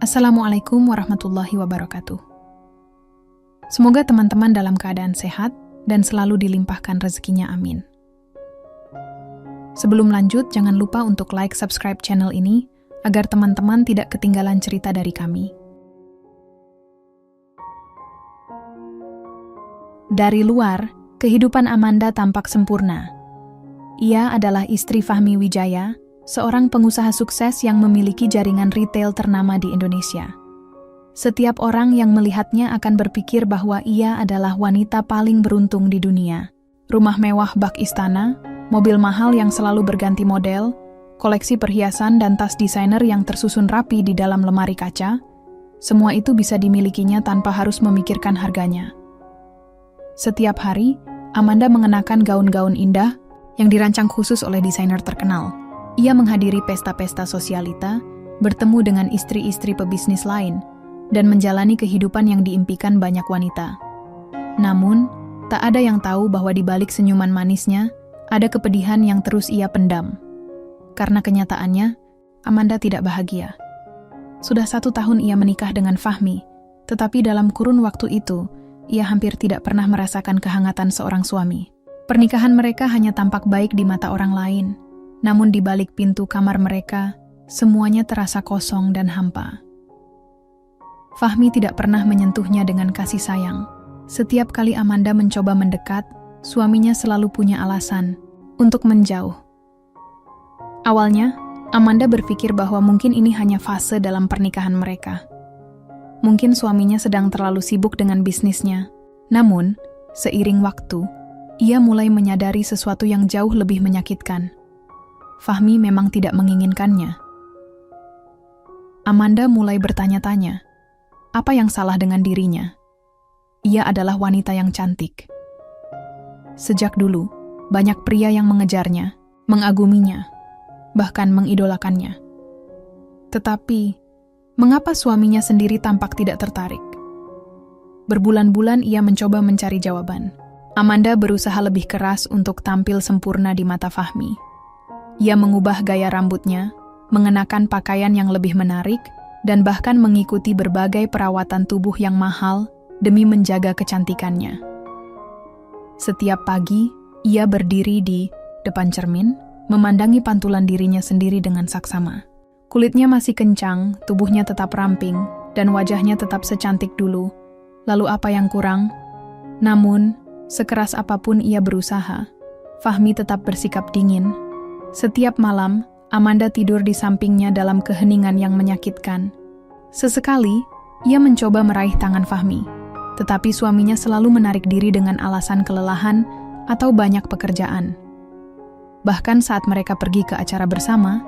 Assalamualaikum warahmatullahi wabarakatuh. Semoga teman-teman dalam keadaan sehat dan selalu dilimpahkan rezekinya, amin. Sebelum lanjut, jangan lupa untuk like, subscribe channel ini agar teman-teman tidak ketinggalan cerita dari kami. Dari luar, kehidupan Amanda tampak sempurna. Ia adalah istri Fahmi Wijaya, seorang pengusaha sukses yang memiliki jaringan retail ternama di Indonesia. Setiap orang yang melihatnya akan berpikir bahwa ia adalah wanita paling beruntung di dunia. Rumah mewah bak istana, mobil mahal yang selalu berganti model, koleksi perhiasan dan tas desainer yang tersusun rapi di dalam lemari kaca, semua itu bisa dimilikinya tanpa harus memikirkan harganya. Setiap hari, Amanda mengenakan gaun-gaun indah yang dirancang khusus oleh desainer terkenal. Ia menghadiri pesta-pesta sosialita, bertemu dengan istri-istri pebisnis lain, dan menjalani kehidupan yang diimpikan banyak wanita. Namun, tak ada yang tahu bahwa di balik senyuman manisnya, ada kepedihan yang terus ia pendam. Karena kenyataannya, Amanda tidak bahagia. Sudah 1 tahun ia menikah dengan Fahmi, tetapi dalam kurun waktu itu, ia hampir tidak pernah merasakan kehangatan seorang suami. Pernikahan mereka hanya tampak baik di mata orang lain, namun di balik pintu kamar mereka, semuanya terasa kosong dan hampa. Fahmi tidak pernah menyentuhnya dengan kasih sayang. Setiap kali Amanda mencoba mendekat, suaminya selalu punya alasan untuk menjauh. Awalnya, Amanda berpikir bahwa mungkin ini hanya fase dalam pernikahan mereka. Mungkin suaminya sedang terlalu sibuk dengan bisnisnya. Namun, seiring waktu, ia mulai menyadari sesuatu yang jauh lebih menyakitkan. Fahmi memang tidak menginginkannya. Amanda mulai bertanya-tanya, apa yang salah dengan dirinya? Ia adalah wanita yang cantik. Sejak dulu, banyak pria yang mengejarnya, mengaguminya, bahkan mengidolakannya. Tetapi, mengapa suaminya sendiri tampak tidak tertarik? Berbulan-bulan ia mencoba mencari jawaban. Amanda berusaha lebih keras untuk tampil sempurna di mata Fahmi. Ia mengubah gaya rambutnya, mengenakan pakaian yang lebih menarik, dan bahkan mengikuti berbagai perawatan tubuh yang mahal demi menjaga kecantikannya. Setiap pagi, ia berdiri di depan cermin, memandangi pantulan dirinya sendiri dengan saksama. Kulitnya masih kencang, tubuhnya tetap ramping, dan wajahnya tetap secantik dulu. Lalu apa yang kurang? Namun, sekeras apapun ia berusaha, Fahmi tetap bersikap dingin. Setiap malam, Amanda tidur di sampingnya dalam keheningan yang menyakitkan. Sesekali, ia mencoba meraih tangan Fahmi, tetapi suaminya selalu menarik diri dengan alasan kelelahan atau banyak pekerjaan. Bahkan saat mereka pergi ke acara bersama,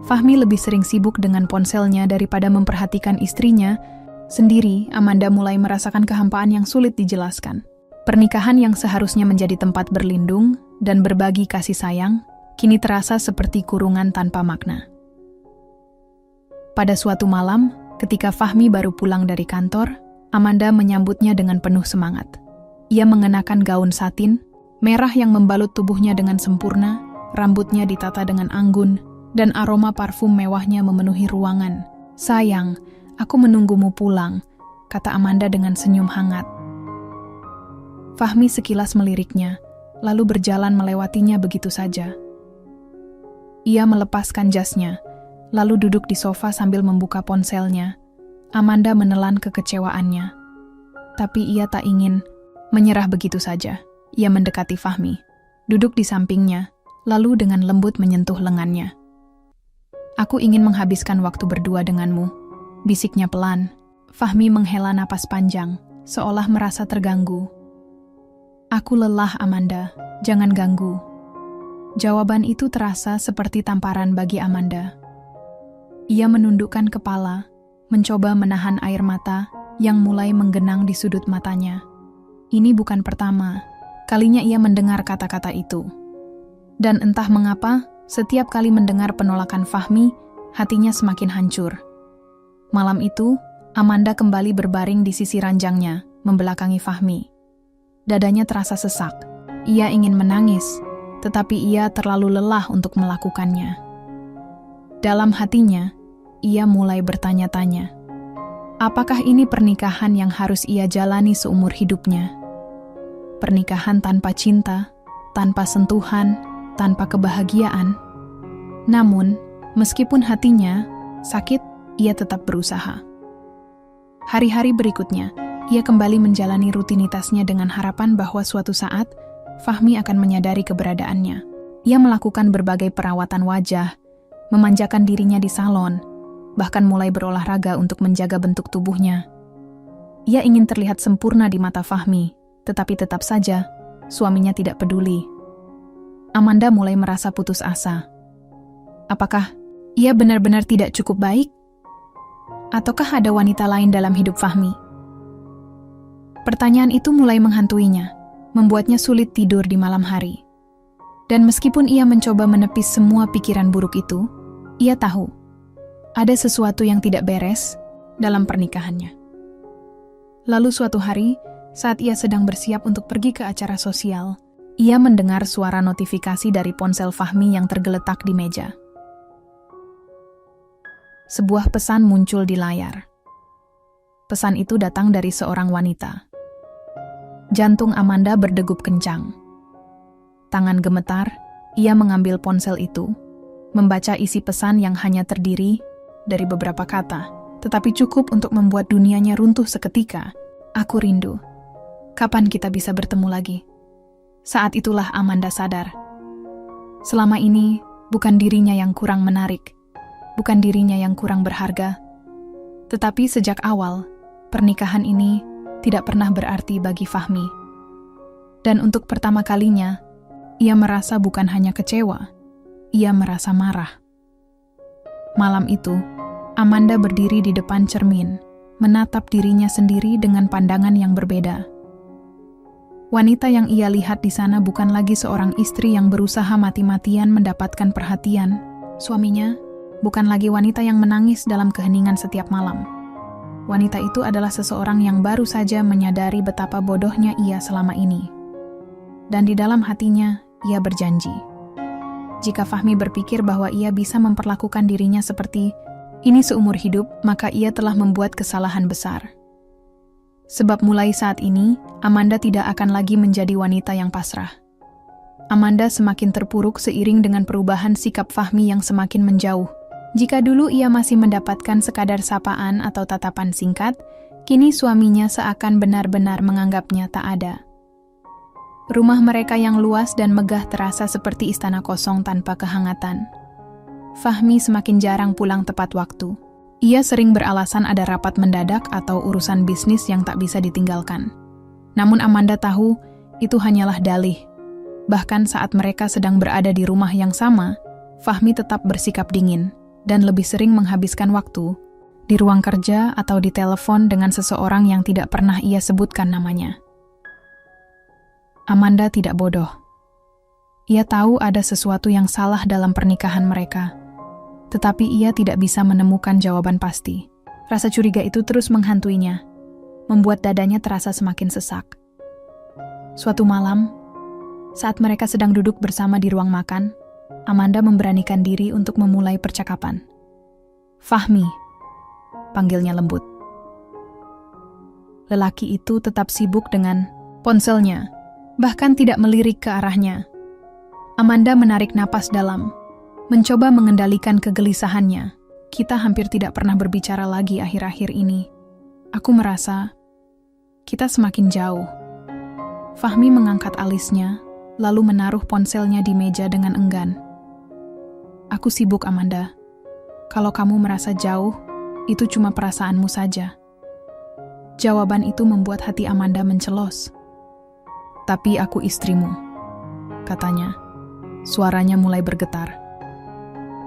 Fahmi lebih sering sibuk dengan ponselnya daripada memperhatikan istrinya. Sendiri, Amanda mulai merasakan kehampaan yang sulit dijelaskan. Pernikahan yang seharusnya menjadi tempat berlindung dan berbagi kasih sayang, kini terasa seperti kurungan tanpa makna. Pada suatu malam, ketika Fahmi baru pulang dari kantor, Amanda menyambutnya dengan penuh semangat. Ia mengenakan gaun satin, merah yang membalut tubuhnya dengan sempurna, rambutnya ditata dengan anggun, dan aroma parfum mewahnya memenuhi ruangan. "Sayang, aku menunggumu pulang," kata Amanda dengan senyum hangat. Fahmi sekilas meliriknya, lalu berjalan melewatinya begitu saja. Ia melepaskan jasnya, lalu duduk di sofa sambil membuka ponselnya. Amanda menelan kekecewaannya. Tapi ia tak ingin menyerah begitu saja. Ia mendekati Fahmi, duduk di sampingnya, lalu dengan lembut menyentuh lengannya. "Aku ingin menghabiskan waktu berdua denganmu," bisiknya pelan. Fahmi menghela napas panjang, seolah merasa terganggu. "Aku lelah, Amanda. Jangan ganggu." Jawaban itu terasa seperti tamparan bagi Amanda. Ia menundukkan kepala, mencoba menahan air mata yang mulai menggenang di sudut matanya. Ini bukan pertama kalinya ia mendengar kata-kata itu. Dan entah mengapa, setiap kali mendengar penolakan Fahmi, hatinya semakin hancur. Malam itu, Amanda kembali berbaring di sisi ranjangnya, membelakangi Fahmi. Dadanya terasa sesak. Ia ingin menangis, tetapi ia terlalu lelah untuk melakukannya. Dalam hatinya, ia mulai bertanya-tanya, Apakah ini pernikahan yang harus ia jalani seumur hidupnya? Pernikahan tanpa cinta, tanpa sentuhan, tanpa kebahagiaan. Namun, meskipun hatinya sakit, ia tetap berusaha. Hari-hari berikutnya, ia kembali menjalani rutinitasnya dengan harapan bahwa suatu saat, Fahmi akan menyadari keberadaannya. Ia melakukan berbagai perawatan wajah, memanjakan dirinya di salon, bahkan mulai berolahraga untuk menjaga bentuk tubuhnya. Ia ingin terlihat sempurna di mata Fahmi, tetapi tetap saja, suaminya tidak peduli. Amanda mulai merasa putus asa. Apakah ia benar-benar tidak cukup baik? Ataukah ada wanita lain dalam hidup Fahmi? Pertanyaan itu mulai menghantuinya, membuatnya sulit tidur di malam hari. Dan meskipun ia mencoba menepis semua pikiran buruk itu, ia tahu ada sesuatu yang tidak beres dalam pernikahannya. Lalu suatu hari, saat ia sedang bersiap untuk pergi ke acara sosial, ia mendengar suara notifikasi dari ponsel Fahmi yang tergeletak di meja. Sebuah pesan muncul di layar. Pesan itu datang dari seorang wanita. Jantung Amanda berdegup kencang. Tangan gemetar, ia mengambil ponsel itu, membaca isi pesan yang hanya terdiri dari beberapa kata, tetapi cukup untuk membuat dunianya runtuh seketika. Aku rindu. Kapan kita bisa bertemu lagi? Saat itulah Amanda sadar. Selama ini, bukan dirinya yang kurang menarik, bukan dirinya yang kurang berharga, tetapi sejak awal, pernikahan ini tidak pernah berarti bagi Fahmi. Dan untuk pertama kalinya, ia merasa bukan hanya kecewa, ia merasa marah. Malam itu, Amanda berdiri di depan cermin, menatap dirinya sendiri dengan pandangan yang berbeda. Wanita yang ia lihat di sana bukan lagi seorang istri yang berusaha mati-matian mendapatkan perhatian. Suaminya bukan lagi wanita yang menangis dalam keheningan setiap malam. Wanita itu adalah seseorang yang baru saja menyadari betapa bodohnya ia selama ini. Dan di dalam hatinya, ia berjanji. Jika Fahmi berpikir bahwa ia bisa memperlakukan dirinya seperti ini seumur hidup, maka ia telah membuat kesalahan besar. Sebab mulai saat ini, Amanda tidak akan lagi menjadi wanita yang pasrah. Amanda semakin terpuruk seiring dengan perubahan sikap Fahmi yang semakin menjauh. Jika dulu ia masih mendapatkan sekadar sapaan atau tatapan singkat, kini suaminya seakan benar-benar menganggapnya tak ada. Rumah mereka yang luas dan megah terasa seperti istana kosong tanpa kehangatan. Fahmi semakin jarang pulang tepat waktu. Ia sering beralasan ada rapat mendadak atau urusan bisnis yang tak bisa ditinggalkan. Namun Amanda tahu itu hanyalah dalih. Bahkan saat mereka sedang berada di rumah yang sama, Fahmi tetap bersikap dingin dan lebih sering menghabiskan waktu di ruang kerja atau di telepon dengan seseorang yang tidak pernah ia sebutkan namanya. Amanda tidak bodoh. Ia tahu ada sesuatu yang salah dalam pernikahan mereka, tetapi ia tidak bisa menemukan jawaban pasti. Rasa curiga itu terus menghantuinya, membuat dadanya terasa semakin sesak. Suatu malam, saat mereka sedang duduk bersama di ruang makan, Amanda memberanikan diri untuk memulai percakapan. "Fahmi," panggilnya lembut. Lelaki itu tetap sibuk dengan ponselnya, bahkan tidak melirik ke arahnya. Amanda menarik napas dalam, mencoba mengendalikan kegelisahannya. Kita hampir tidak pernah berbicara lagi akhir-akhir ini. Aku merasa kita semakin jauh. Fahmi mengangkat alisnya, lalu menaruh ponselnya di meja dengan enggan. Aku sibuk, Amanda. Kalau kamu merasa jauh, itu cuma perasaanmu saja. Jawaban itu membuat hati Amanda mencelos. Tapi aku istrimu, katanya. Suaranya mulai bergetar.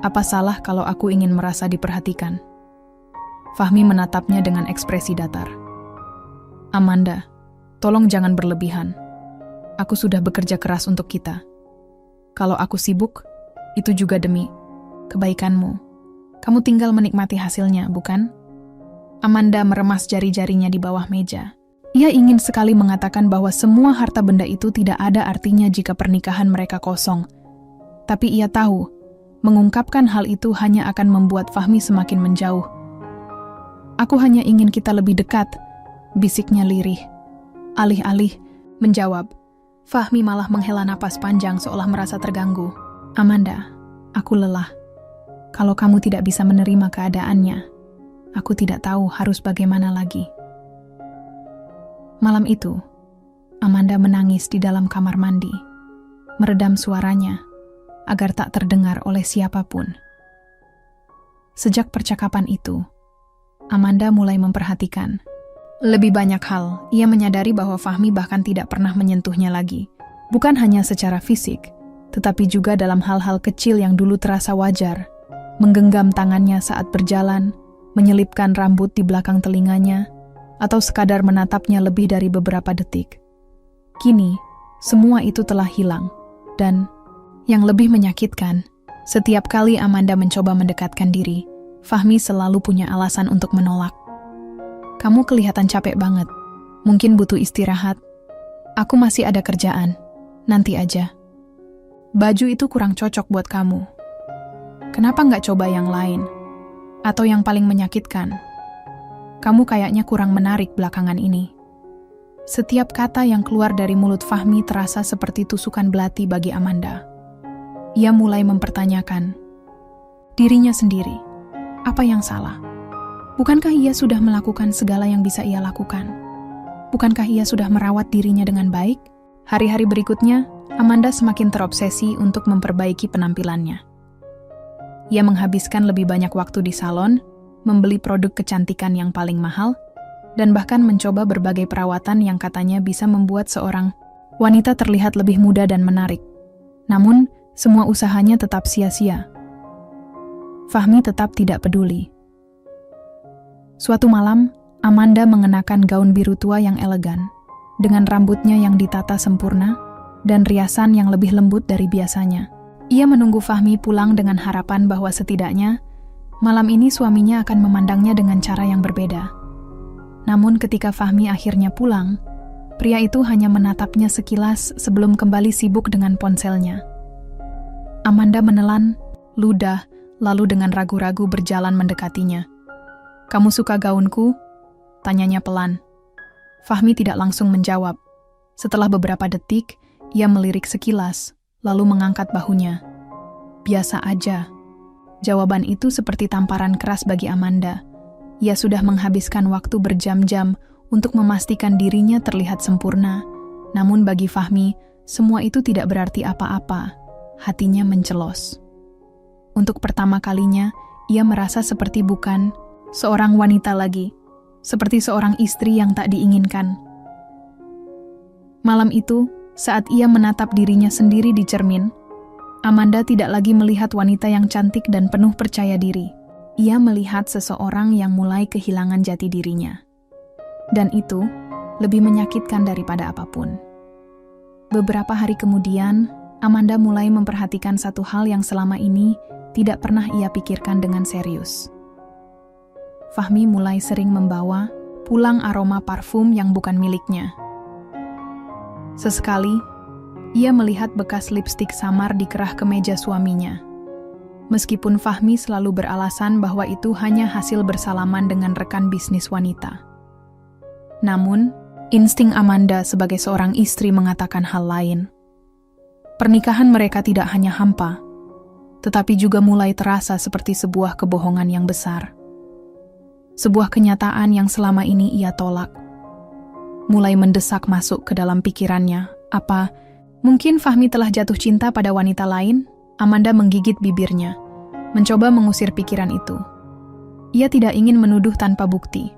Apa salah kalau aku ingin merasa diperhatikan? Fahmi menatapnya dengan ekspresi datar. Amanda, tolong jangan berlebihan. Aku sudah bekerja keras untuk kita. Kalau aku sibuk, itu juga demi kebaikanmu. Kamu tinggal menikmati hasilnya, bukan? Amanda meremas jari-jarinya di bawah meja. Ia ingin sekali mengatakan bahwa semua harta benda itu tidak ada artinya jika pernikahan mereka kosong. Tapi ia tahu, mengungkapkan hal itu hanya akan membuat Fahmi semakin menjauh. Aku hanya ingin kita lebih dekat, bisiknya lirih. Alih-alih menjawab, Fahmi malah menghela napas panjang seolah merasa terganggu. Amanda, aku lelah. Kalau kamu tidak bisa menerima keadaannya, aku tidak tahu harus bagaimana lagi. Malam itu, Amanda menangis di dalam kamar mandi, meredam suaranya agar tak terdengar oleh siapapun. Sejak percakapan itu, Amanda mulai memperhatikan lebih banyak hal. Ia menyadari bahwa Fahmi bahkan tidak pernah menyentuhnya lagi. Bukan hanya secara fisik, tetapi juga dalam hal-hal kecil yang dulu terasa wajar. Menggenggam tangannya saat berjalan, menyelipkan rambut di belakang telinganya, atau sekadar menatapnya lebih dari beberapa detik. Kini, semua itu telah hilang. Dan, yang lebih menyakitkan, setiap kali Amanda mencoba mendekatkan diri, Fahmi selalu punya alasan untuk menolak. Kamu kelihatan capek banget. Mungkin butuh istirahat. Aku masih ada kerjaan. Nanti aja. Baju itu kurang cocok buat kamu. Kenapa nggak coba yang lain? Atau yang paling menyakitkan? Kamu kayaknya kurang menarik belakangan ini. Setiap kata yang keluar dari mulut Fahmi terasa seperti tusukan belati bagi Amanda. Ia mulai mempertanyakan dirinya sendiri. Apa yang salah? Bukankah ia sudah melakukan segala yang bisa ia lakukan? Bukankah ia sudah merawat dirinya dengan baik? Hari-hari berikutnya, Amanda semakin terobsesi untuk memperbaiki penampilannya. Ia menghabiskan lebih banyak waktu di salon, membeli produk kecantikan yang paling mahal, dan bahkan mencoba berbagai perawatan yang katanya bisa membuat seorang wanita terlihat lebih muda dan menarik. Namun, semua usahanya tetap sia-sia. Fahmi tetap tidak peduli. Suatu malam, Amanda mengenakan gaun biru tua yang elegan, dengan rambutnya yang ditata sempurna, dan riasan yang lebih lembut dari biasanya. Ia menunggu Fahmi pulang dengan harapan bahwa setidaknya, malam ini suaminya akan memandangnya dengan cara yang berbeda. Namun ketika Fahmi akhirnya pulang, pria itu hanya menatapnya sekilas sebelum kembali sibuk dengan ponselnya. Amanda menelan, ludah, lalu dengan ragu-ragu berjalan mendekatinya. Kamu suka gaunku? Tanyanya pelan. Fahmi tidak langsung menjawab. Setelah beberapa detik, ia melirik sekilas, lalu mengangkat bahunya. Biasa aja. Jawaban itu seperti tamparan keras bagi Amanda. Ia sudah menghabiskan waktu berjam-jam untuk memastikan dirinya terlihat sempurna. Namun bagi Fahmi, semua itu tidak berarti apa-apa. Hatinya mencelos. Untuk pertama kalinya, ia merasa seperti bukan seorang wanita lagi, seperti seorang istri yang tak diinginkan. Malam itu, saat ia menatap dirinya sendiri di cermin, Amanda tidak lagi melihat wanita yang cantik dan penuh percaya diri. Ia melihat seseorang yang mulai kehilangan jati dirinya. Dan itu lebih menyakitkan daripada apapun. Beberapa hari kemudian, Amanda mulai memperhatikan satu hal yang selama ini tidak pernah ia pikirkan dengan serius. Fahmi mulai sering membawa pulang aroma parfum yang bukan miliknya. Sesekali, ia melihat bekas lipstik samar di kerah kemeja suaminya. Meskipun Fahmi selalu beralasan bahwa itu hanya hasil bersalaman dengan rekan bisnis wanita. Namun, insting Amanda sebagai seorang istri mengatakan hal lain. Pernikahan mereka tidak hanya hampa, tetapi juga mulai terasa seperti sebuah kebohongan yang besar. Sebuah kenyataan yang selama ini ia tolak. Mulai mendesak masuk ke dalam pikirannya. Apa mungkin Fahmi telah jatuh cinta pada wanita lain? Amanda menggigit bibirnya, mencoba mengusir pikiran itu. Ia tidak ingin menuduh tanpa bukti.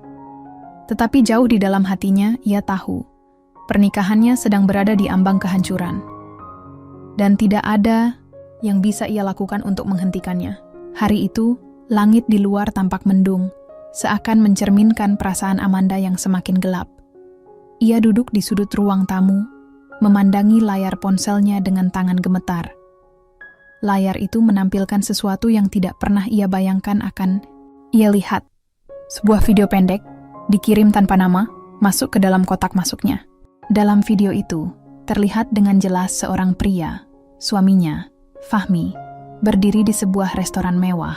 Tetapi jauh di dalam hatinya, ia tahu pernikahannya sedang berada di ambang kehancuran. Dan tidak ada yang bisa ia lakukan untuk menghentikannya. Hari itu, langit di luar tampak mendung, seakan mencerminkan perasaan Amanda yang semakin gelap. Ia duduk di sudut ruang tamu, memandangi layar ponselnya dengan tangan gemetar. Layar itu menampilkan sesuatu yang tidak pernah ia bayangkan akan ia lihat. Sebuah video pendek, dikirim tanpa nama, masuk ke dalam kotak masuknya. Dalam video itu, terlihat dengan jelas seorang pria, suaminya, Fahmi, berdiri di sebuah restoran mewah.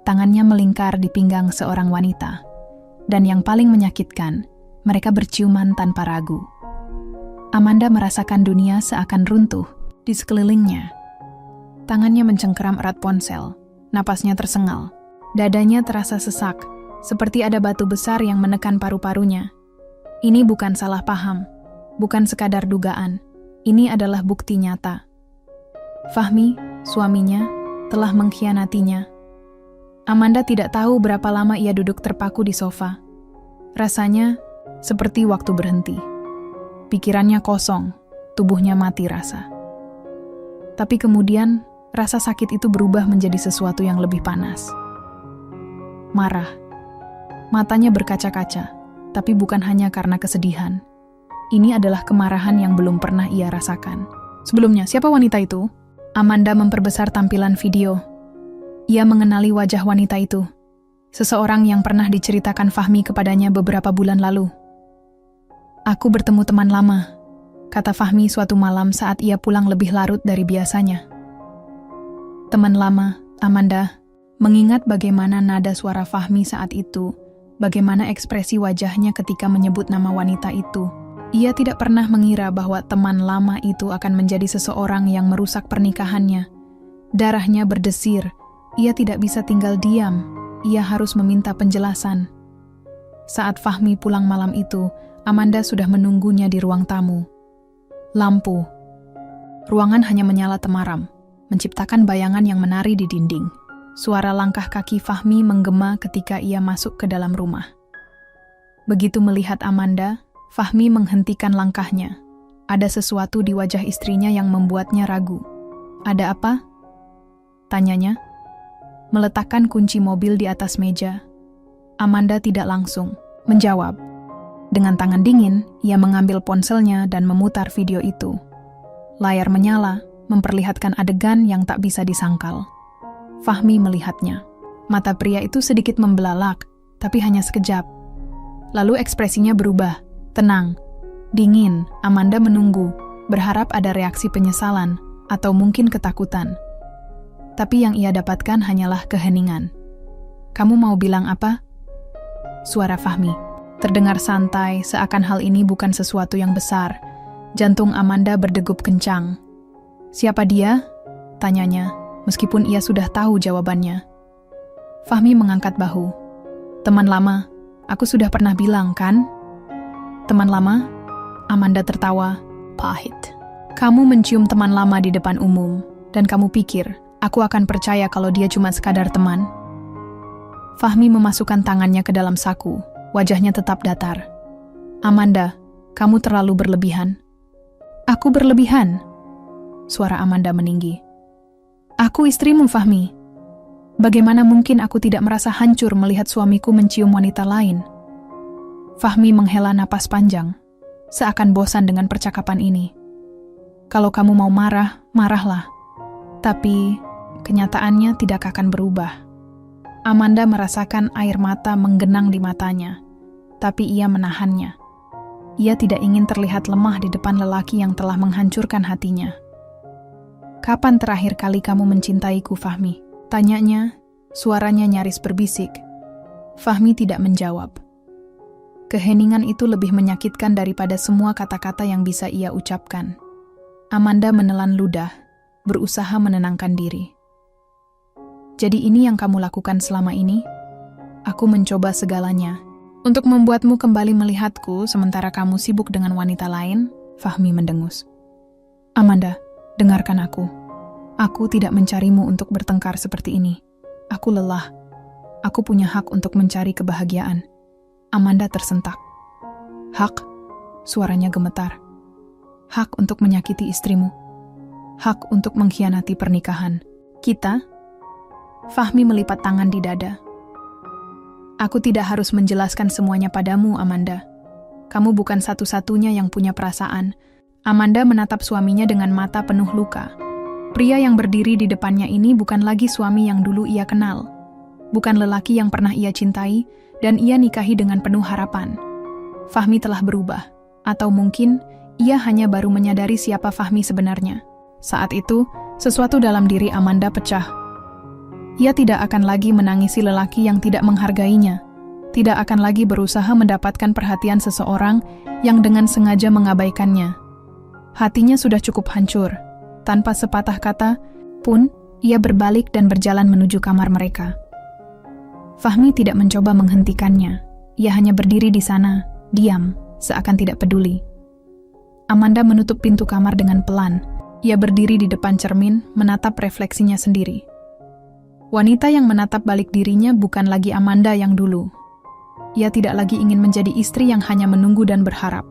Tangannya melingkar di pinggang seorang wanita. Dan yang paling menyakitkan, mereka berciuman tanpa ragu. Amanda merasakan dunia seakan runtuh di sekelilingnya. Tangannya mencengkeram erat ponsel, napasnya tersengal. Dadanya terasa sesak, seperti ada batu besar yang menekan paru-parunya. Ini bukan salah paham, bukan sekadar dugaan. Ini adalah bukti nyata. Fahmi, suaminya, telah mengkhianatinya. Amanda tidak tahu berapa lama ia duduk terpaku di sofa. Rasanya seperti waktu berhenti. Pikirannya kosong, tubuhnya mati rasa. Tapi kemudian, rasa sakit itu berubah menjadi sesuatu yang lebih panas. Marah. Matanya berkaca-kaca, tapi bukan hanya karena kesedihan. Ini adalah kemarahan yang belum pernah ia rasakan. Sebelumnya, siapa wanita itu? Amanda memperbesar tampilan video. Ia mengenali wajah wanita itu. Seseorang yang pernah diceritakan Fahmi kepadanya beberapa bulan lalu. Aku bertemu teman lama, kata Fahmi suatu malam saat ia pulang lebih larut dari biasanya. Teman lama, Amanda, mengingat bagaimana nada suara Fahmi saat itu, bagaimana ekspresi wajahnya ketika menyebut nama wanita itu. Ia tidak pernah mengira bahwa teman lama itu akan menjadi seseorang yang merusak pernikahannya. Darahnya berdesir, ia tidak bisa tinggal diam, ia harus meminta penjelasan. Saat Fahmi pulang malam itu, Amanda sudah menunggunya di ruang tamu. Lampu. Ruangan hanya menyala temaram, menciptakan bayangan yang menari di dinding. Suara langkah kaki Fahmi menggema ketika ia masuk ke dalam rumah. Begitu melihat Amanda, Fahmi menghentikan langkahnya. Ada sesuatu di wajah istrinya yang membuatnya ragu. Ada apa? Tanyanya. Meletakkan kunci mobil di atas meja. Amanda tidak langsung menjawab. Dengan tangan dingin, ia mengambil ponselnya dan memutar video itu. Layar menyala, memperlihatkan adegan yang tak bisa disangkal. Fahmi melihatnya. Mata pria itu sedikit membelalak, tapi hanya sekejap. Lalu ekspresinya berubah, tenang, dingin. Amanda menunggu, berharap ada reaksi penyesalan, atau mungkin ketakutan. Tapi yang ia dapatkan hanyalah keheningan. Kamu mau bilang apa? Suara Fahmi. Terdengar santai, seakan hal ini bukan sesuatu yang besar. Jantung Amanda berdegup kencang. Siapa dia? Tanyanya, meskipun ia sudah tahu jawabannya. Fahmi mengangkat bahu. Teman lama, aku sudah pernah bilang, kan? Teman lama? Amanda tertawa, pahit. Kamu mencium teman lama di depan umum, dan kamu pikir, aku akan percaya kalau dia cuma sekadar teman? Fahmi memasukkan tangannya ke dalam saku. Wajahnya tetap datar. Amanda, kamu terlalu berlebihan. Aku berlebihan? Suara Amanda meninggi. Aku istrimu, Fahmi. Bagaimana mungkin aku tidak merasa hancur melihat suamiku mencium wanita lain? Fahmi menghela napas panjang, seakan bosan dengan percakapan ini. Kalau kamu mau marah, marahlah. Tapi, kenyataannya tidak akan berubah. Amanda merasakan air mata menggenang di matanya, tapi ia menahannya. Ia tidak ingin terlihat lemah di depan lelaki yang telah menghancurkan hatinya. Kapan terakhir kali kamu mencintaiku, Fahmi? Tanyanya, suaranya nyaris berbisik. Fahmi tidak menjawab. Keheningan itu lebih menyakitkan daripada semua kata-kata yang bisa ia ucapkan. Amanda menelan ludah, berusaha menenangkan diri. Jadi ini yang kamu lakukan selama ini? Aku mencoba segalanya. Untuk membuatmu kembali melihatku sementara kamu sibuk dengan wanita lain, Fahmi mendengus. Amanda, dengarkan aku. Aku tidak mencarimu untuk bertengkar seperti ini. Aku lelah. Aku punya hak untuk mencari kebahagiaan. Amanda tersentak. Hak? Suaranya gemetar. Hak untuk menyakiti istrimu. Hak untuk mengkhianati pernikahan. Kita? Fahmi melipat tangan di dada. Aku tidak harus menjelaskan semuanya padamu, Amanda. Kamu bukan satu-satunya yang punya perasaan. Amanda menatap suaminya dengan mata penuh luka. Pria yang berdiri di depannya ini bukan lagi suami yang dulu ia kenal. Bukan lelaki yang pernah ia cintai dan ia nikahi dengan penuh harapan. Fahmi telah berubah. Atau mungkin ia hanya baru menyadari siapa Fahmi sebenarnya. Saat itu, sesuatu dalam diri Amanda pecah. Ia tidak akan lagi menangisi lelaki yang tidak menghargainya, tidak akan lagi berusaha mendapatkan perhatian seseorang yang dengan sengaja mengabaikannya. Hatinya sudah cukup hancur. Tanpa sepatah kata pun, ia berbalik dan berjalan menuju kamar mereka. Fahmi tidak mencoba menghentikannya. Ia hanya berdiri di sana, diam, seakan tidak peduli. Amanda menutup pintu kamar dengan pelan. Ia berdiri di depan cermin, menatap refleksinya sendiri. Wanita yang menatap balik dirinya bukan lagi Amanda yang dulu. Ia tidak lagi ingin menjadi istri yang hanya menunggu dan berharap.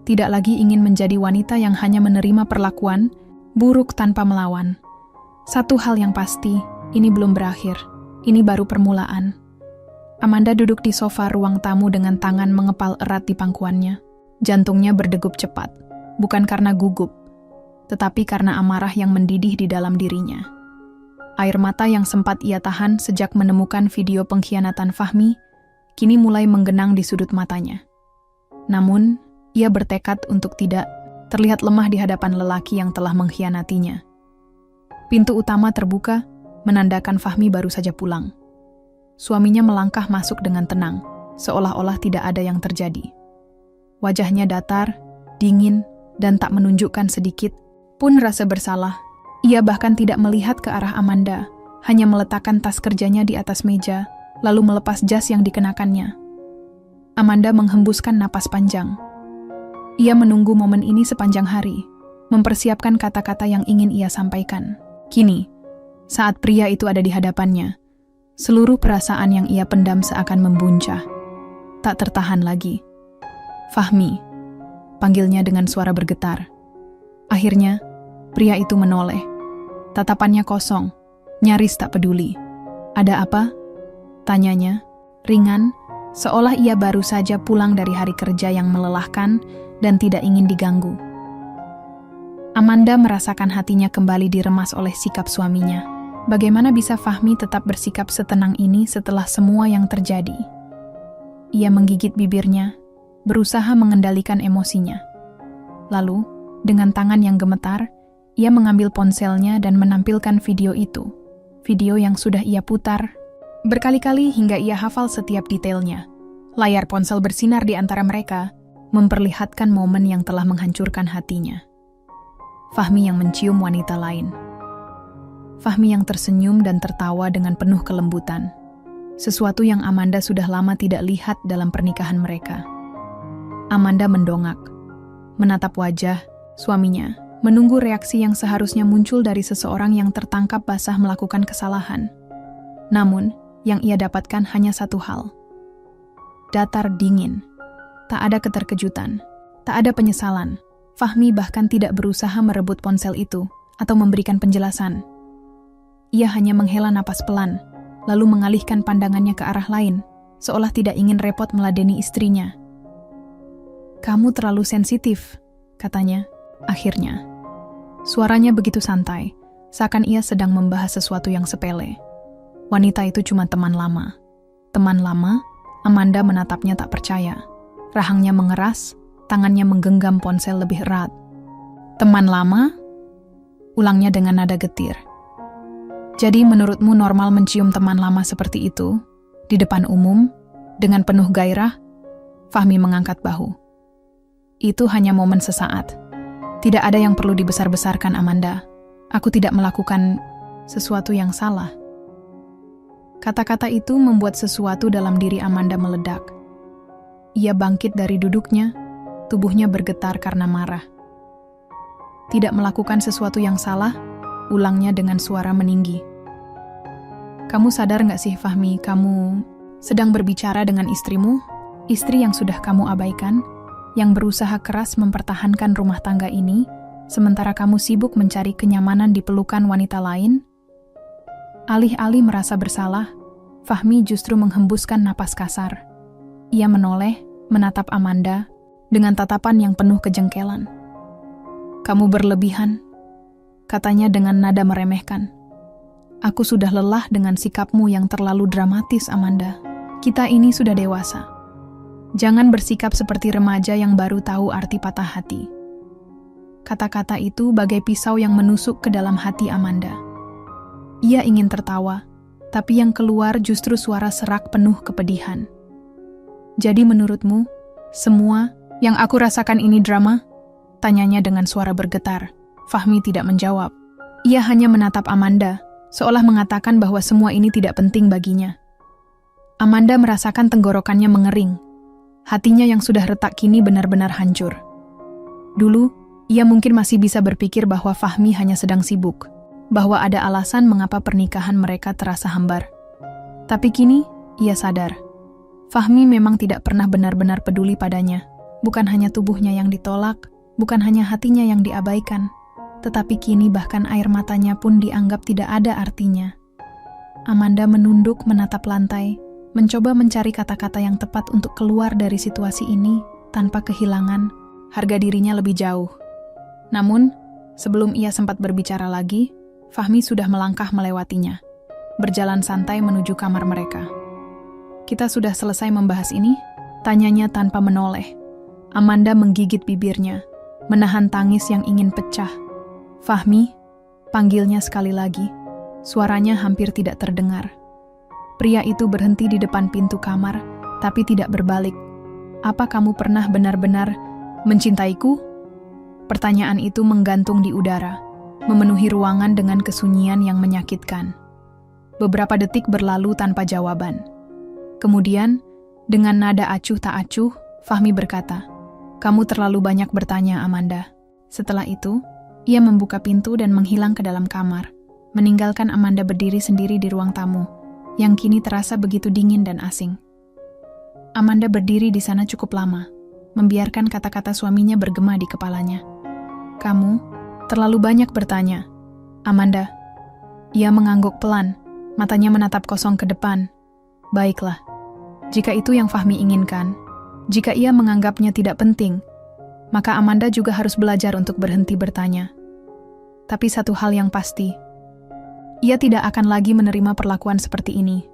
Tidak lagi ingin menjadi wanita yang hanya menerima perlakuan buruk tanpa melawan. Satu hal yang pasti, ini belum berakhir. Ini baru permulaan. Amanda duduk di sofa ruang tamu dengan tangan mengepal erat di pangkuannya. Jantungnya berdegup cepat, bukan karena gugup, tetapi karena amarah yang mendidih di dalam dirinya. Air mata yang sempat ia tahan sejak menemukan video pengkhianatan Fahmi, kini mulai menggenang di sudut matanya. Namun, ia bertekad untuk tidak terlihat lemah di hadapan lelaki yang telah mengkhianatinya. Pintu utama terbuka, menandakan Fahmi baru saja pulang. Suaminya melangkah masuk dengan tenang, seolah-olah tidak ada yang terjadi. Wajahnya datar, dingin, dan tak menunjukkan sedikit pun rasa bersalah. Ia bahkan tidak melihat ke arah Amanda, hanya meletakkan tas kerjanya di atas meja, lalu melepas jas yang dikenakannya. Amanda menghembuskan napas panjang. Ia menunggu momen ini sepanjang hari, mempersiapkan kata-kata yang ingin ia sampaikan. Kini, saat pria itu ada di hadapannya, seluruh perasaan yang ia pendam seakan membuncah. Tak tertahan lagi. "Fahmi," panggilnya dengan suara bergetar. Akhirnya, pria itu menoleh. Tatapannya kosong, nyaris tak peduli. "Ada apa?" tanyanya, ringan, seolah ia baru saja pulang dari hari kerja yang melelahkan dan tidak ingin diganggu. Amanda merasakan hatinya kembali diremas oleh sikap suaminya. Bagaimana bisa Fahmi tetap bersikap setenang ini setelah semua yang terjadi? Ia menggigit bibirnya, berusaha mengendalikan emosinya. Lalu, dengan tangan yang gemetar, ia mengambil ponselnya dan menampilkan video itu. Video yang sudah ia putar berkali-kali hingga ia hafal setiap detailnya. Layar ponsel bersinar di antara mereka, memperlihatkan momen yang telah menghancurkan hatinya. Fahmi yang mencium wanita lain. Fahmi yang tersenyum dan tertawa dengan penuh kelembutan. Sesuatu yang Amanda sudah lama tidak lihat dalam pernikahan mereka. Amanda mendongak, menatap wajah suaminya, menunggu reaksi yang seharusnya muncul dari seseorang yang tertangkap basah melakukan kesalahan. Namun, yang ia dapatkan hanya satu hal. Datar dingin. Tak ada keterkejutan, tak ada penyesalan. Fahmi bahkan tidak berusaha merebut ponsel itu atau memberikan penjelasan. Ia hanya menghela napas pelan, lalu mengalihkan pandangannya ke arah lain, seolah tidak ingin repot meladeni istrinya. "Kamu terlalu sensitif," katanya, akhirnya. Suaranya begitu santai, seakan ia sedang membahas sesuatu yang sepele. Wanita itu cuma teman lama. Teman lama? Amanda menatapnya tak percaya. Rahangnya mengeras, tangannya menggenggam ponsel lebih erat. "Teman lama?" ulangnya dengan nada getir. "Jadi menurutmu normal mencium teman lama seperti itu? Di depan umum? Dengan penuh gairah?" Fahmi mengangkat bahu. "Itu hanya momen sesaat. Tidak ada yang perlu dibesar-besarkan, Amanda. Aku tidak melakukan sesuatu yang salah." Kata-kata itu membuat sesuatu dalam diri Amanda meledak. Ia bangkit dari duduknya, tubuhnya bergetar karena marah. "Tidak melakukan sesuatu yang salah?" ulangnya dengan suara meninggi. "Kamu sadar nggak sih, Fahmi, kamu sedang berbicara dengan istrimu? Istri yang sudah kamu abaikan, yang berusaha keras mempertahankan rumah tangga ini, sementara kamu sibuk mencari kenyamanan di pelukan wanita lain?" Alih-alih merasa bersalah, Fahmi justru menghembuskan napas kasar. Ia menoleh, menatap Amanda, dengan tatapan yang penuh kejengkelan. "Kamu berlebihan," katanya dengan nada meremehkan. "Aku sudah lelah dengan sikapmu yang terlalu dramatis, Amanda. Kita ini sudah dewasa. Jangan bersikap seperti remaja yang baru tahu arti patah hati." Kata-kata itu bagai pisau yang menusuk ke dalam hati Amanda. Ia ingin tertawa, tapi yang keluar justru suara serak penuh kepedihan. Jadi menurutmu, semua yang aku rasakan ini drama? Tanyanya dengan suara bergetar. Fahmi tidak menjawab. Ia hanya menatap Amanda, seolah mengatakan bahwa semua ini tidak penting baginya. Amanda merasakan tenggorokannya mengering. Hatinya yang sudah retak kini benar-benar hancur. Dulu, ia mungkin masih bisa berpikir bahwa Fahmi hanya sedang sibuk, bahwa ada alasan mengapa pernikahan mereka terasa hambar. Tapi kini, ia sadar. Fahmi memang tidak pernah benar-benar peduli padanya. Bukan hanya tubuhnya yang ditolak, bukan hanya hatinya yang diabaikan, tetapi kini bahkan air matanya pun dianggap tidak ada artinya. Amanda menunduk menatap lantai, mencoba mencari kata-kata yang tepat untuk keluar dari situasi ini tanpa kehilangan harga dirinya lebih jauh. Namun, sebelum ia sempat berbicara lagi, Fahmi sudah melangkah melewatinya, berjalan santai menuju kamar mereka. "Kita sudah selesai membahas ini?" Tanyanya tanpa menoleh. Amanda menggigit bibirnya, menahan tangis yang ingin pecah. "Fahmi," panggilnya sekali lagi. Suaranya hampir tidak terdengar. Pria itu berhenti di depan pintu kamar, tapi tidak berbalik. "Apa kamu pernah benar-benar mencintaiku?" Pertanyaan itu menggantung di udara, memenuhi ruangan dengan kesunyian yang menyakitkan. Beberapa detik berlalu tanpa jawaban. Kemudian, dengan nada acuh tak acuh, Fahmi berkata, "Kamu terlalu banyak bertanya, Amanda." Setelah itu, ia membuka pintu dan menghilang ke dalam kamar, meninggalkan Amanda berdiri sendiri di ruang tamu, yang kini terasa begitu dingin dan asing. Amanda berdiri di sana cukup lama, membiarkan kata-kata suaminya bergema di kepalanya. "Kamu terlalu banyak bertanya, Amanda." Ia mengangguk pelan, matanya menatap kosong ke depan. "Baiklah, jika itu yang Fahmi inginkan, jika ia menganggapnya tidak penting, maka Amanda juga harus belajar untuk berhenti bertanya. Tapi satu hal yang pasti, ia tidak akan lagi menerima perlakuan seperti ini."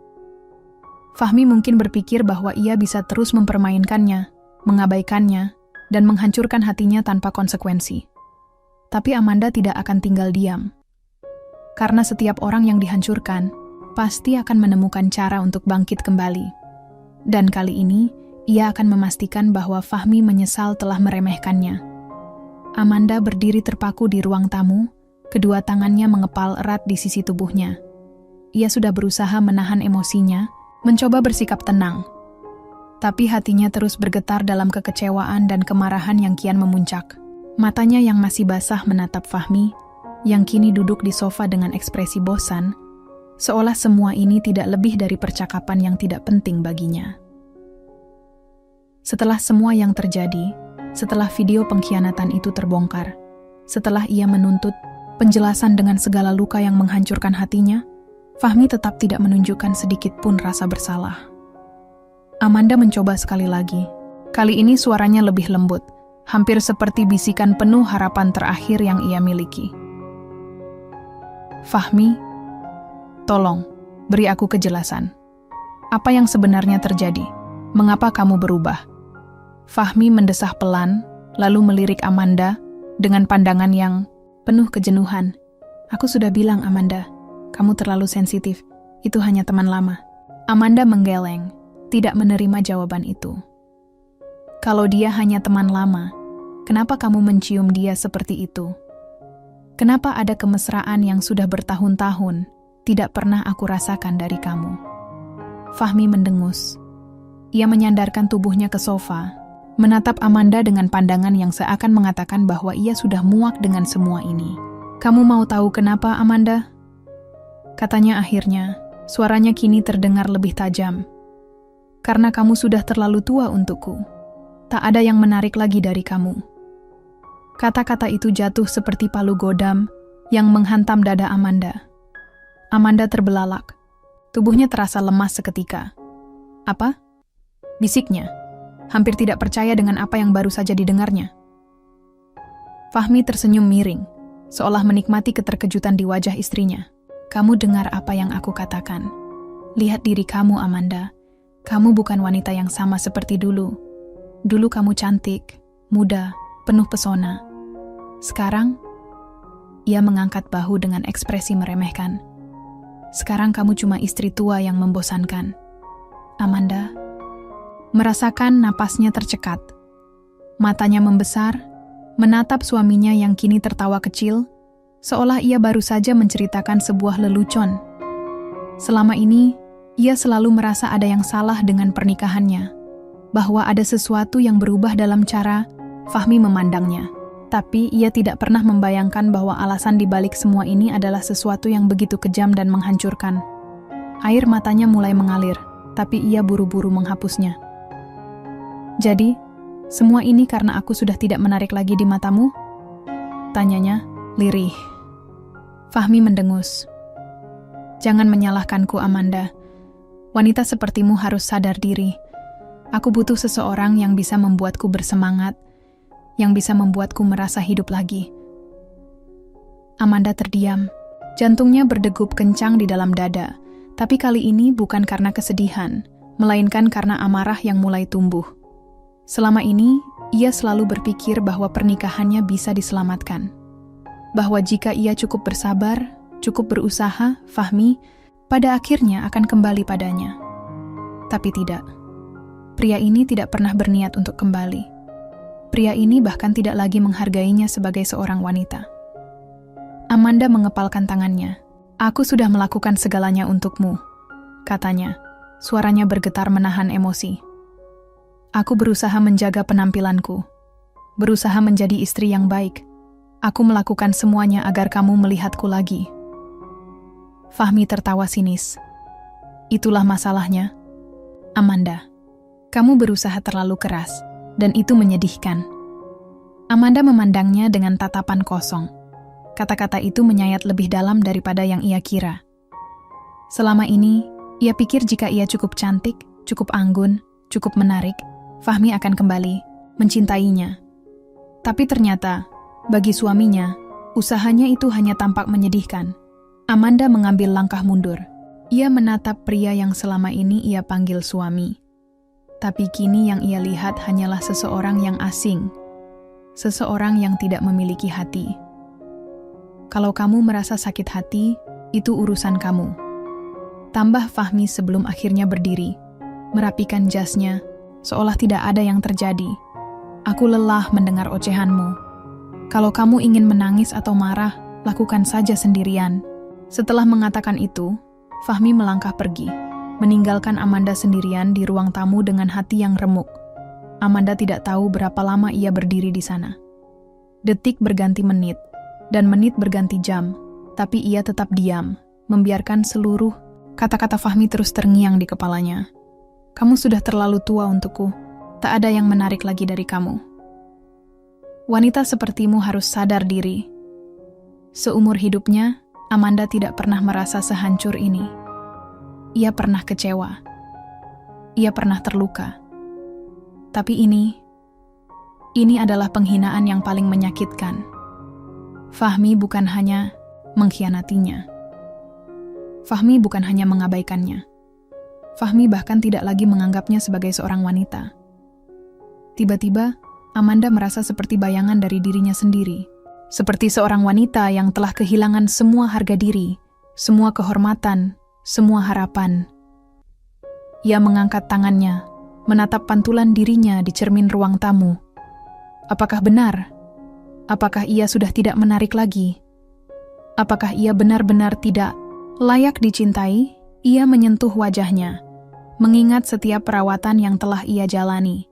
Fahmi mungkin berpikir bahwa ia bisa terus mempermainkannya, mengabaikannya, dan menghancurkan hatinya tanpa konsekuensi. Tapi Amanda tidak akan tinggal diam. Karena setiap orang yang dihancurkan, pasti akan menemukan cara untuk bangkit kembali. Dan kali ini, ia akan memastikan bahwa Fahmi menyesal telah meremehkannya. Amanda berdiri terpaku di ruang tamu, kedua tangannya mengepal erat di sisi tubuhnya. Ia sudah berusaha menahan emosinya, mencoba bersikap tenang. Tapi hatinya terus bergetar dalam kekecewaan dan kemarahan yang kian memuncak. Matanya yang masih basah menatap Fahmi, yang kini duduk di sofa dengan ekspresi bosan, seolah semua ini tidak lebih dari percakapan yang tidak penting baginya. Setelah semua yang terjadi, setelah video pengkhianatan itu terbongkar, setelah ia menuntut penjelasan dengan segala luka yang menghancurkan hatinya, Fahmi tetap tidak menunjukkan sedikit pun rasa bersalah. Amanda mencoba sekali lagi. Kali ini suaranya lebih lembut, hampir seperti bisikan penuh harapan terakhir yang ia miliki. "Fahmi, tolong, beri aku kejelasan. Apa yang sebenarnya terjadi? Mengapa kamu berubah?" Fahmi mendesah pelan, lalu melirik Amanda dengan pandangan yang penuh kejenuhan. "Aku sudah bilang, Amanda, kamu terlalu sensitif. Itu hanya teman lama." Amanda menggeleng, tidak menerima jawaban itu. "Kalau dia hanya teman lama, kenapa kamu mencium dia seperti itu? Kenapa ada kemesraan yang sudah bertahun-tahun tidak pernah aku rasakan dari kamu?" Fahmi mendengus. Ia menyandarkan tubuhnya ke sofa, menatap Amanda dengan pandangan yang seakan mengatakan bahwa ia sudah muak dengan semua ini. "Kamu mau tahu kenapa, Amanda?" Katanya akhirnya, suaranya kini terdengar lebih tajam. "Karena kamu sudah terlalu tua untukku. Tak ada yang menarik lagi dari kamu." Kata-kata itu jatuh seperti palu godam yang menghantam dada Amanda. Amanda terbelalak. Tubuhnya terasa lemas seketika. "Apa?" bisiknya, hampir tidak percaya dengan apa yang baru saja didengarnya. Fahmi tersenyum miring, seolah menikmati keterkejutan di wajah istrinya. "Kamu dengar apa yang aku katakan. Lihat diri kamu, Amanda. Kamu bukan wanita yang sama seperti dulu. Dulu kamu cantik, muda, penuh pesona. Sekarang," ia mengangkat bahu dengan ekspresi meremehkan. "Sekarang kamu cuma istri tua yang membosankan." Amanda, merasakan napasnya tercekat. Matanya membesar, menatap suaminya yang kini tertawa kecil, seolah ia baru saja menceritakan sebuah lelucon. Selama ini, ia selalu merasa ada yang salah dengan pernikahannya, bahwa ada sesuatu yang berubah dalam cara Fahmi memandangnya. Tapi ia tidak pernah membayangkan bahwa alasan dibalik semua ini adalah sesuatu yang begitu kejam dan menghancurkan. Air matanya mulai mengalir, tapi ia buru-buru menghapusnya. "Jadi, semua ini karena aku sudah tidak menarik lagi di matamu?" tanyanya, lirih. Fahmi mendengus. "Jangan menyalahkanku, Amanda. Wanita sepertimu harus sadar diri. Aku butuh seseorang yang bisa membuatku bersemangat, yang bisa membuatku merasa hidup lagi." Amanda terdiam. Jantungnya berdegup kencang di dalam dada, tapi kali ini bukan karena kesedihan, melainkan karena amarah yang mulai tumbuh. Selama ini, ia selalu berpikir bahwa pernikahannya bisa diselamatkan. Bahwa jika ia cukup bersabar, cukup berusaha, Fahmi pada akhirnya akan kembali padanya. Tapi tidak. Pria ini tidak pernah berniat untuk kembali. Pria ini bahkan tidak lagi menghargainya sebagai seorang wanita. Amanda mengepalkan tangannya. "Aku sudah melakukan segalanya untukmu," katanya. Suaranya bergetar menahan emosi. "Aku berusaha menjaga penampilanku, berusaha menjadi istri yang baik. Aku melakukan semuanya agar kamu melihatku lagi." Fahmi tertawa sinis. "Itulah masalahnya, Amanda. Kamu berusaha terlalu keras, dan itu menyedihkan." Amanda memandangnya dengan tatapan kosong. Kata-kata itu menyayat lebih dalam daripada yang ia kira. Selama ini, ia pikir jika ia cukup cantik, cukup anggun, cukup menarik, Fahmi akan kembali mencintainya. Tapi ternyata, bagi suaminya, usahanya itu hanya tampak menyedihkan. Amanda mengambil langkah mundur. Ia menatap pria yang selama ini ia panggil suami. Tapi kini yang ia lihat hanyalah seseorang yang asing. Seseorang yang tidak memiliki hati. "Kalau kamu merasa sakit hati, itu urusan kamu," tambah Fahmi sebelum akhirnya berdiri, merapikan jasnya, seolah tidak ada yang terjadi. "Aku lelah mendengar ocehanmu. Kalau kamu ingin menangis atau marah, lakukan saja sendirian." Setelah mengatakan itu, Fahmi melangkah pergi, meninggalkan Amanda sendirian di ruang tamu dengan hati yang remuk. Amanda tidak tahu berapa lama ia berdiri di sana. Detik berganti menit, dan menit berganti jam, tapi ia tetap diam, membiarkan seluruh kata-kata Fahmi terus terngiang di kepalanya. "Kamu sudah terlalu tua untukku, tak ada yang menarik lagi dari kamu. Wanita sepertimu harus sadar diri." Seumur hidupnya, Amanda tidak pernah merasa sehancur ini. Ia pernah kecewa. Ia pernah terluka. Tapi ini adalah penghinaan yang paling menyakitkan. Fahmi bukan hanya mengkhianatinya. Fahmi bukan hanya mengabaikannya. Fahmi bahkan tidak lagi menganggapnya sebagai seorang wanita. Tiba-tiba, Amanda merasa seperti bayangan dari dirinya sendiri. Seperti seorang wanita yang telah kehilangan semua harga diri, semua kehormatan, semua harapan. Ia mengangkat tangannya, menatap pantulan dirinya di cermin ruang tamu. Apakah benar? Apakah ia sudah tidak menarik lagi? Apakah ia benar-benar tidak layak dicintai? Ia menyentuh wajahnya, mengingat setiap perawatan yang telah ia jalani.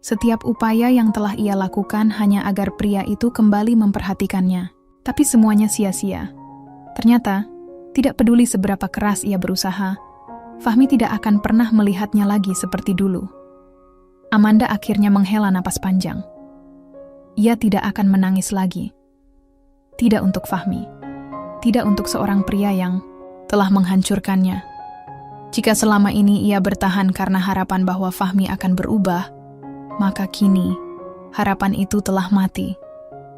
Setiap upaya yang telah ia lakukan hanya agar pria itu kembali memperhatikannya. Tapi semuanya sia-sia. Ternyata, tidak peduli seberapa keras ia berusaha, Fahmi tidak akan pernah melihatnya lagi seperti dulu. Amanda akhirnya menghela napas panjang. Ia tidak akan menangis lagi. Tidak untuk Fahmi. Tidak untuk seorang pria yang telah menghancurkannya. Jika selama ini ia bertahan karena harapan bahwa Fahmi akan berubah, maka kini harapan itu telah mati,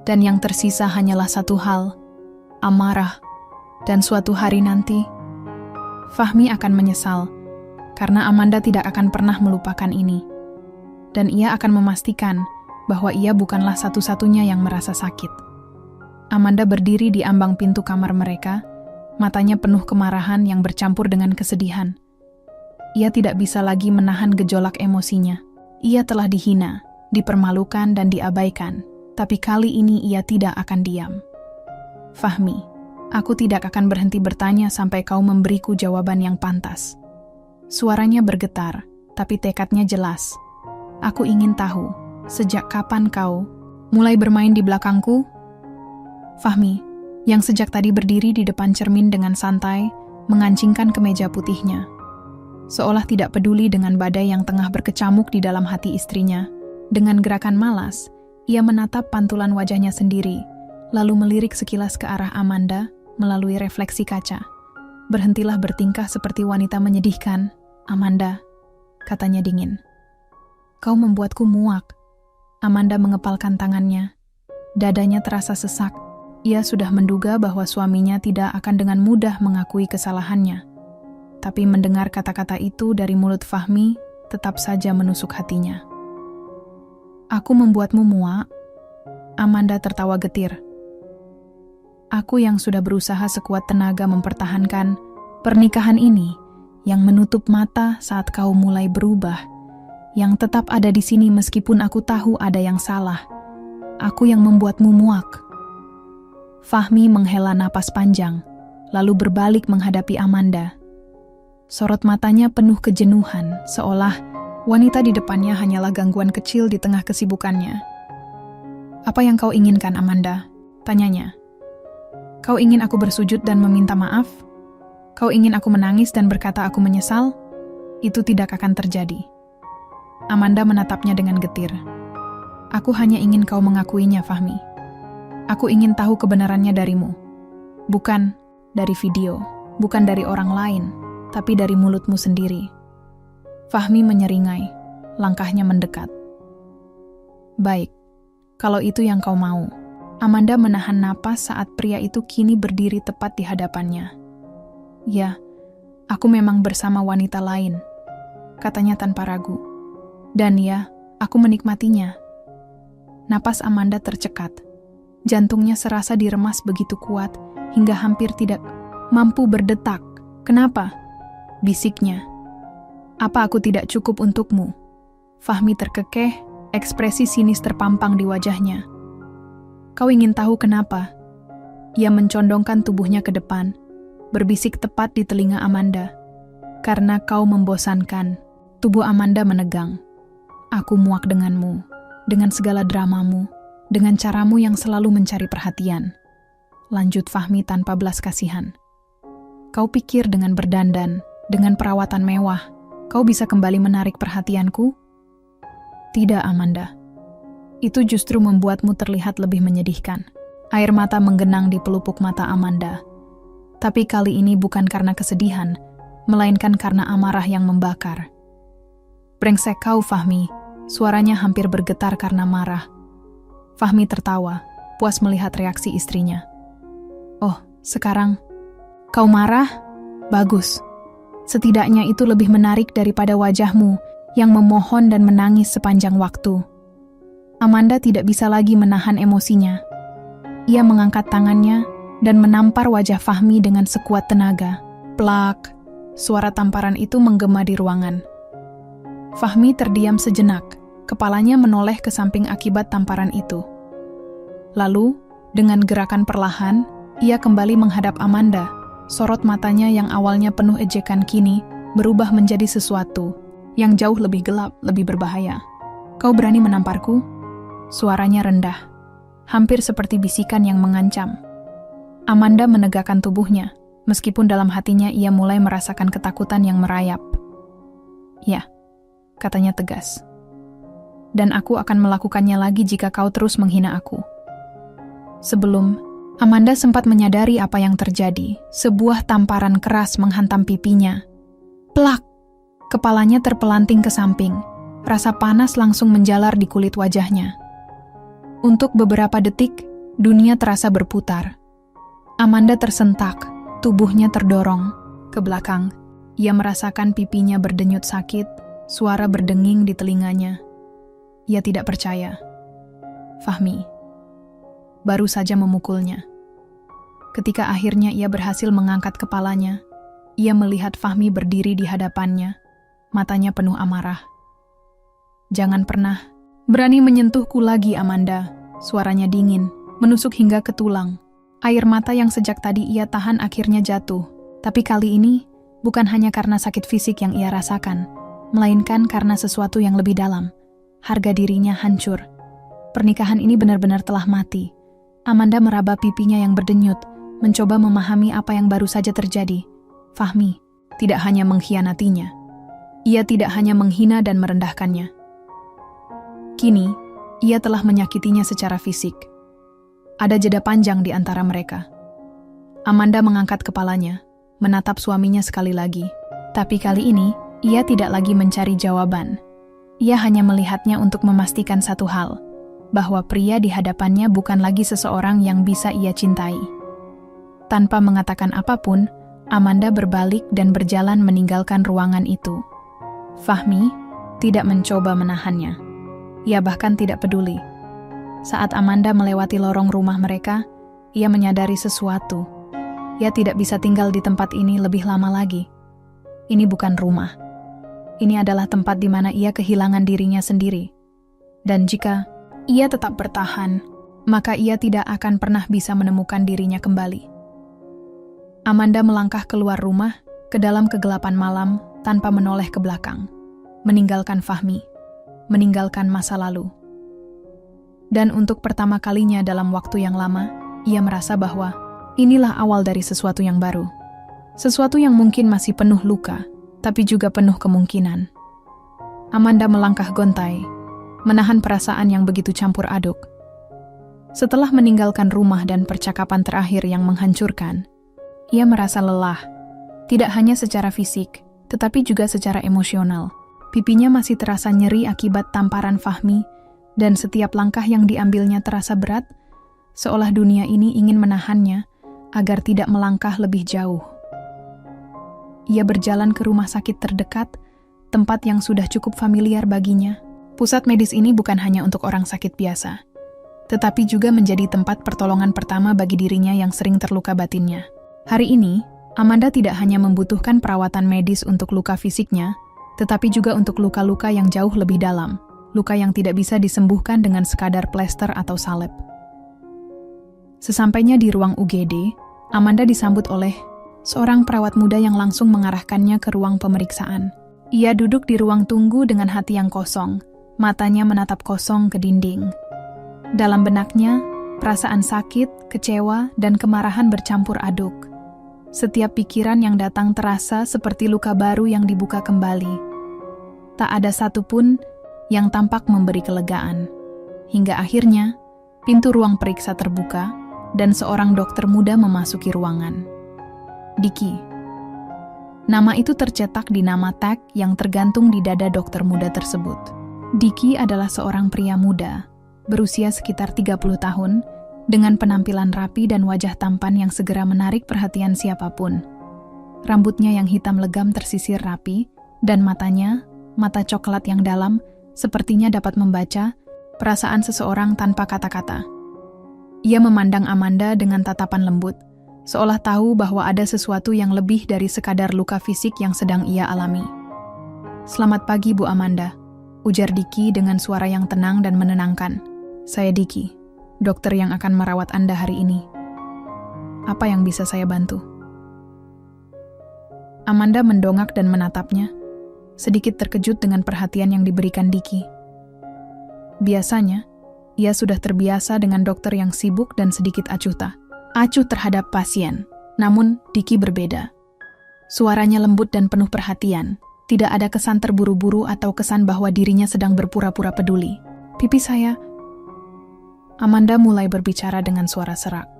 dan yang tersisa hanyalah satu hal, amarah, dan suatu hari nanti, Fahmi akan menyesal, karena Amanda tidak akan pernah melupakan ini, dan ia akan memastikan bahwa ia bukanlah satu-satunya yang merasa sakit. Amanda berdiri di ambang pintu kamar mereka, matanya penuh kemarahan yang bercampur dengan kesedihan. Ia tidak bisa lagi menahan gejolak emosinya. Ia telah dihina, dipermalukan dan diabaikan, tapi kali ini ia tidak akan diam. Fahmi, aku tidak akan berhenti bertanya sampai kau memberiku jawaban yang pantas. Suaranya bergetar, tapi tekadnya jelas. Aku ingin tahu, sejak kapan kau mulai bermain di belakangku? Fahmi, yang sejak tadi berdiri di depan cermin dengan santai, mengancingkan kemeja putihnya. Seolah tidak peduli dengan badai yang tengah berkecamuk di dalam hati istrinya. Dengan gerakan malas, ia menatap pantulan wajahnya sendiri, lalu melirik sekilas ke arah Amanda melalui refleksi kaca. Berhentilah bertingkah seperti wanita menyedihkan, Amanda, katanya dingin. Kau membuatku muak. Amanda mengepalkan tangannya. Dadanya terasa sesak. Ia sudah menduga bahwa suaminya tidak akan dengan mudah mengakui kesalahannya. Tapi mendengar kata-kata itu dari mulut Fahmi, tetap saja menusuk hatinya. Aku membuatmu muak? Amanda tertawa getir. Aku yang sudah berusaha sekuat tenaga mempertahankan pernikahan ini, yang menutup mata saat kau mulai berubah, yang tetap ada di sini meskipun aku tahu ada yang salah. Aku yang membuatmu muak. Fahmi menghela napas panjang, lalu berbalik menghadapi Amanda. Sorot matanya penuh kejenuhan, seolah wanita di depannya hanyalah gangguan kecil di tengah kesibukannya. Apa yang kau inginkan, Amanda? Tanyanya. Kau ingin aku bersujud dan meminta maaf? Kau ingin aku menangis dan berkata aku menyesal? Itu tidak akan terjadi. Amanda menatapnya dengan getir. Aku hanya ingin kau mengakuinya, Fahmi. Aku ingin tahu kebenarannya darimu. Bukan dari video, bukan dari orang lain, tapi dari mulutmu sendiri. Fahmi menyeringai, langkahnya mendekat. Baik, kalau itu yang kau mau. Amanda menahan napas saat pria itu kini berdiri tepat di hadapannya. Ya, aku memang bersama wanita lain, katanya tanpa ragu. Dan ya, aku menikmatinya. Napas Amanda tercekat. Jantungnya serasa diremas begitu kuat hingga hampir tidak mampu berdetak. Kenapa? Bisiknya. Apa aku tidak cukup untukmu? Fahmi terkekeh, ekspresi sinis terpampang di wajahnya. Kau ingin tahu kenapa? Ia mencondongkan tubuhnya ke depan, berbisik tepat di telinga Amanda. Karena kau membosankan. Tubuh Amanda menegang. Aku muak denganmu, dengan segala dramamu, dengan caramu yang selalu mencari perhatian. Lanjut Fahmi tanpa belas kasihan. Kau pikir dengan berdandan, dengan perawatan mewah, kau bisa kembali menarik perhatianku? Tidak, Amanda. Itu justru membuatmu terlihat lebih menyedihkan. Air mata menggenang di pelupuk mata Amanda. Tapi kali ini bukan karena kesedihan, melainkan karena amarah yang membakar. Brengsek kau, Fahmi. Suaranya hampir bergetar karena marah. Fahmi tertawa, puas melihat reaksi istrinya. Oh, sekarang kau marah? Bagus. Setidaknya itu lebih menarik daripada wajahmu yang memohon dan menangis sepanjang waktu. Amanda tidak bisa lagi menahan emosinya. Ia mengangkat tangannya dan menampar wajah Fahmi dengan sekuat tenaga. Plak, suara tamparan itu menggema di ruangan. Fahmi terdiam sejenak, kepalanya menoleh ke samping akibat tamparan itu. Lalu, dengan gerakan perlahan, ia kembali menghadap Amanda. Sorot matanya yang awalnya penuh ejekan kini berubah menjadi sesuatu yang jauh lebih gelap, lebih berbahaya. Kau berani menamparku? Suaranya rendah, hampir seperti bisikan yang mengancam. Amanda menegakkan tubuhnya, meskipun dalam hatinya ia mulai merasakan ketakutan yang merayap. Ya, katanya tegas. Dan aku akan melakukannya lagi jika kau terus menghina aku. Sebelum Amanda sempat menyadari apa yang terjadi, sebuah tamparan keras menghantam pipinya. Plak! Kepalanya terpelanting ke samping. Rasa panas langsung menjalar di kulit wajahnya. Untuk beberapa detik, dunia terasa berputar. Amanda tersentak, tubuhnya terdorong ke belakang. Ia merasakan pipinya berdenyut sakit, suara berdenging di telinganya. Ia tidak percaya. Fahmi baru saja memukulnya. Ketika akhirnya ia berhasil mengangkat kepalanya, ia melihat Fahmi berdiri di hadapannya, matanya penuh amarah. Jangan pernah berani menyentuhku lagi, Amanda. Suaranya dingin, menusuk hingga ke tulang. Air mata yang sejak tadi ia tahan akhirnya jatuh. Tapi kali ini, bukan hanya karena sakit fisik yang ia rasakan, melainkan karena sesuatu yang lebih dalam. Harga dirinya hancur. Pernikahan ini benar-benar telah mati. Amanda meraba pipinya yang berdenyut, mencoba memahami apa yang baru saja terjadi. Fahmi tidak hanya mengkhianatinya. Ia tidak hanya menghina dan merendahkannya. Kini, ia telah menyakitinya secara fisik. Ada jeda panjang di antara mereka. Amanda mengangkat kepalanya, menatap suaminya sekali lagi. Tapi kali ini, ia tidak lagi mencari jawaban. Ia hanya melihatnya untuk memastikan satu hal, bahwa pria di hadapannya bukan lagi seseorang yang bisa ia cintai. Tanpa mengatakan apapun, Amanda berbalik dan berjalan meninggalkan ruangan itu. Fahmi tidak mencoba menahannya. Ia bahkan tidak peduli. Saat Amanda melewati lorong rumah mereka, ia menyadari sesuatu. Ia tidak bisa tinggal di tempat ini lebih lama lagi. Ini bukan rumah. Ini adalah tempat di mana ia kehilangan dirinya sendiri. Dan jika ia tetap bertahan, maka ia tidak akan pernah bisa menemukan dirinya kembali. Amanda melangkah keluar rumah, ke dalam kegelapan malam, tanpa menoleh ke belakang. Meninggalkan Fahmi, meninggalkan masa lalu. Dan untuk pertama kalinya dalam waktu yang lama, ia merasa bahwa inilah awal dari sesuatu yang baru. Sesuatu yang mungkin masih penuh luka, tapi juga penuh kemungkinan. Amanda melangkah gontai, menahan perasaan yang begitu campur aduk. Setelah meninggalkan rumah dan percakapan terakhir yang menghancurkan, ia merasa lelah, tidak hanya secara fisik, tetapi juga secara emosional. Pipinya masih terasa nyeri akibat tamparan Fahmi, dan setiap langkah yang diambilnya terasa berat, seolah dunia ini ingin menahannya agar tidak melangkah lebih jauh. Ia berjalan ke rumah sakit terdekat, tempat yang sudah cukup familiar baginya. Pusat medis ini bukan hanya untuk orang sakit biasa, tetapi juga menjadi tempat pertolongan pertama bagi dirinya yang sering terluka batinnya. Hari ini, Amanda tidak hanya membutuhkan perawatan medis untuk luka fisiknya, tetapi juga untuk luka-luka yang jauh lebih dalam, luka yang tidak bisa disembuhkan dengan sekadar plester atau salep. Sesampainya di ruang UGD, Amanda disambut oleh seorang perawat muda yang langsung mengarahkannya ke ruang pemeriksaan. Ia duduk di ruang tunggu dengan hati yang kosong, matanya menatap kosong ke dinding. Dalam benaknya, perasaan sakit, kecewa, dan kemarahan bercampur aduk. Setiap pikiran yang datang terasa seperti luka baru yang dibuka kembali. Tak ada satupun yang tampak memberi kelegaan. Hingga akhirnya, pintu ruang periksa terbuka, dan seorang dokter muda memasuki ruangan. Diki. Nama itu tercetak di nama tag yang tergantung di dada dokter muda tersebut. Diki adalah seorang pria muda, berusia sekitar 30 tahun, dengan penampilan rapi dan wajah tampan yang segera menarik perhatian siapapun. Rambutnya yang hitam legam tersisir rapi, dan matanya, mata coklat yang dalam, sepertinya dapat membaca perasaan seseorang tanpa kata-kata. Ia memandang Amanda dengan tatapan lembut, seolah tahu bahwa ada sesuatu yang lebih dari sekadar luka fisik yang sedang ia alami. "Selamat pagi, Bu Amanda," ujar Diki dengan suara yang tenang dan menenangkan. "Saya Diki, dokter yang akan merawat Anda hari ini. Apa yang bisa saya bantu?" Amanda mendongak dan menatapnya, sedikit terkejut dengan perhatian yang diberikan Diki. Biasanya, ia sudah terbiasa dengan dokter yang sibuk dan sedikit acuh terhadap pasien. Namun, Diki berbeda. Suaranya lembut dan penuh perhatian. Tidak ada kesan terburu-buru atau kesan bahwa dirinya sedang berpura-pura peduli. "Pipi saya..." Amanda mulai berbicara dengan suara serak.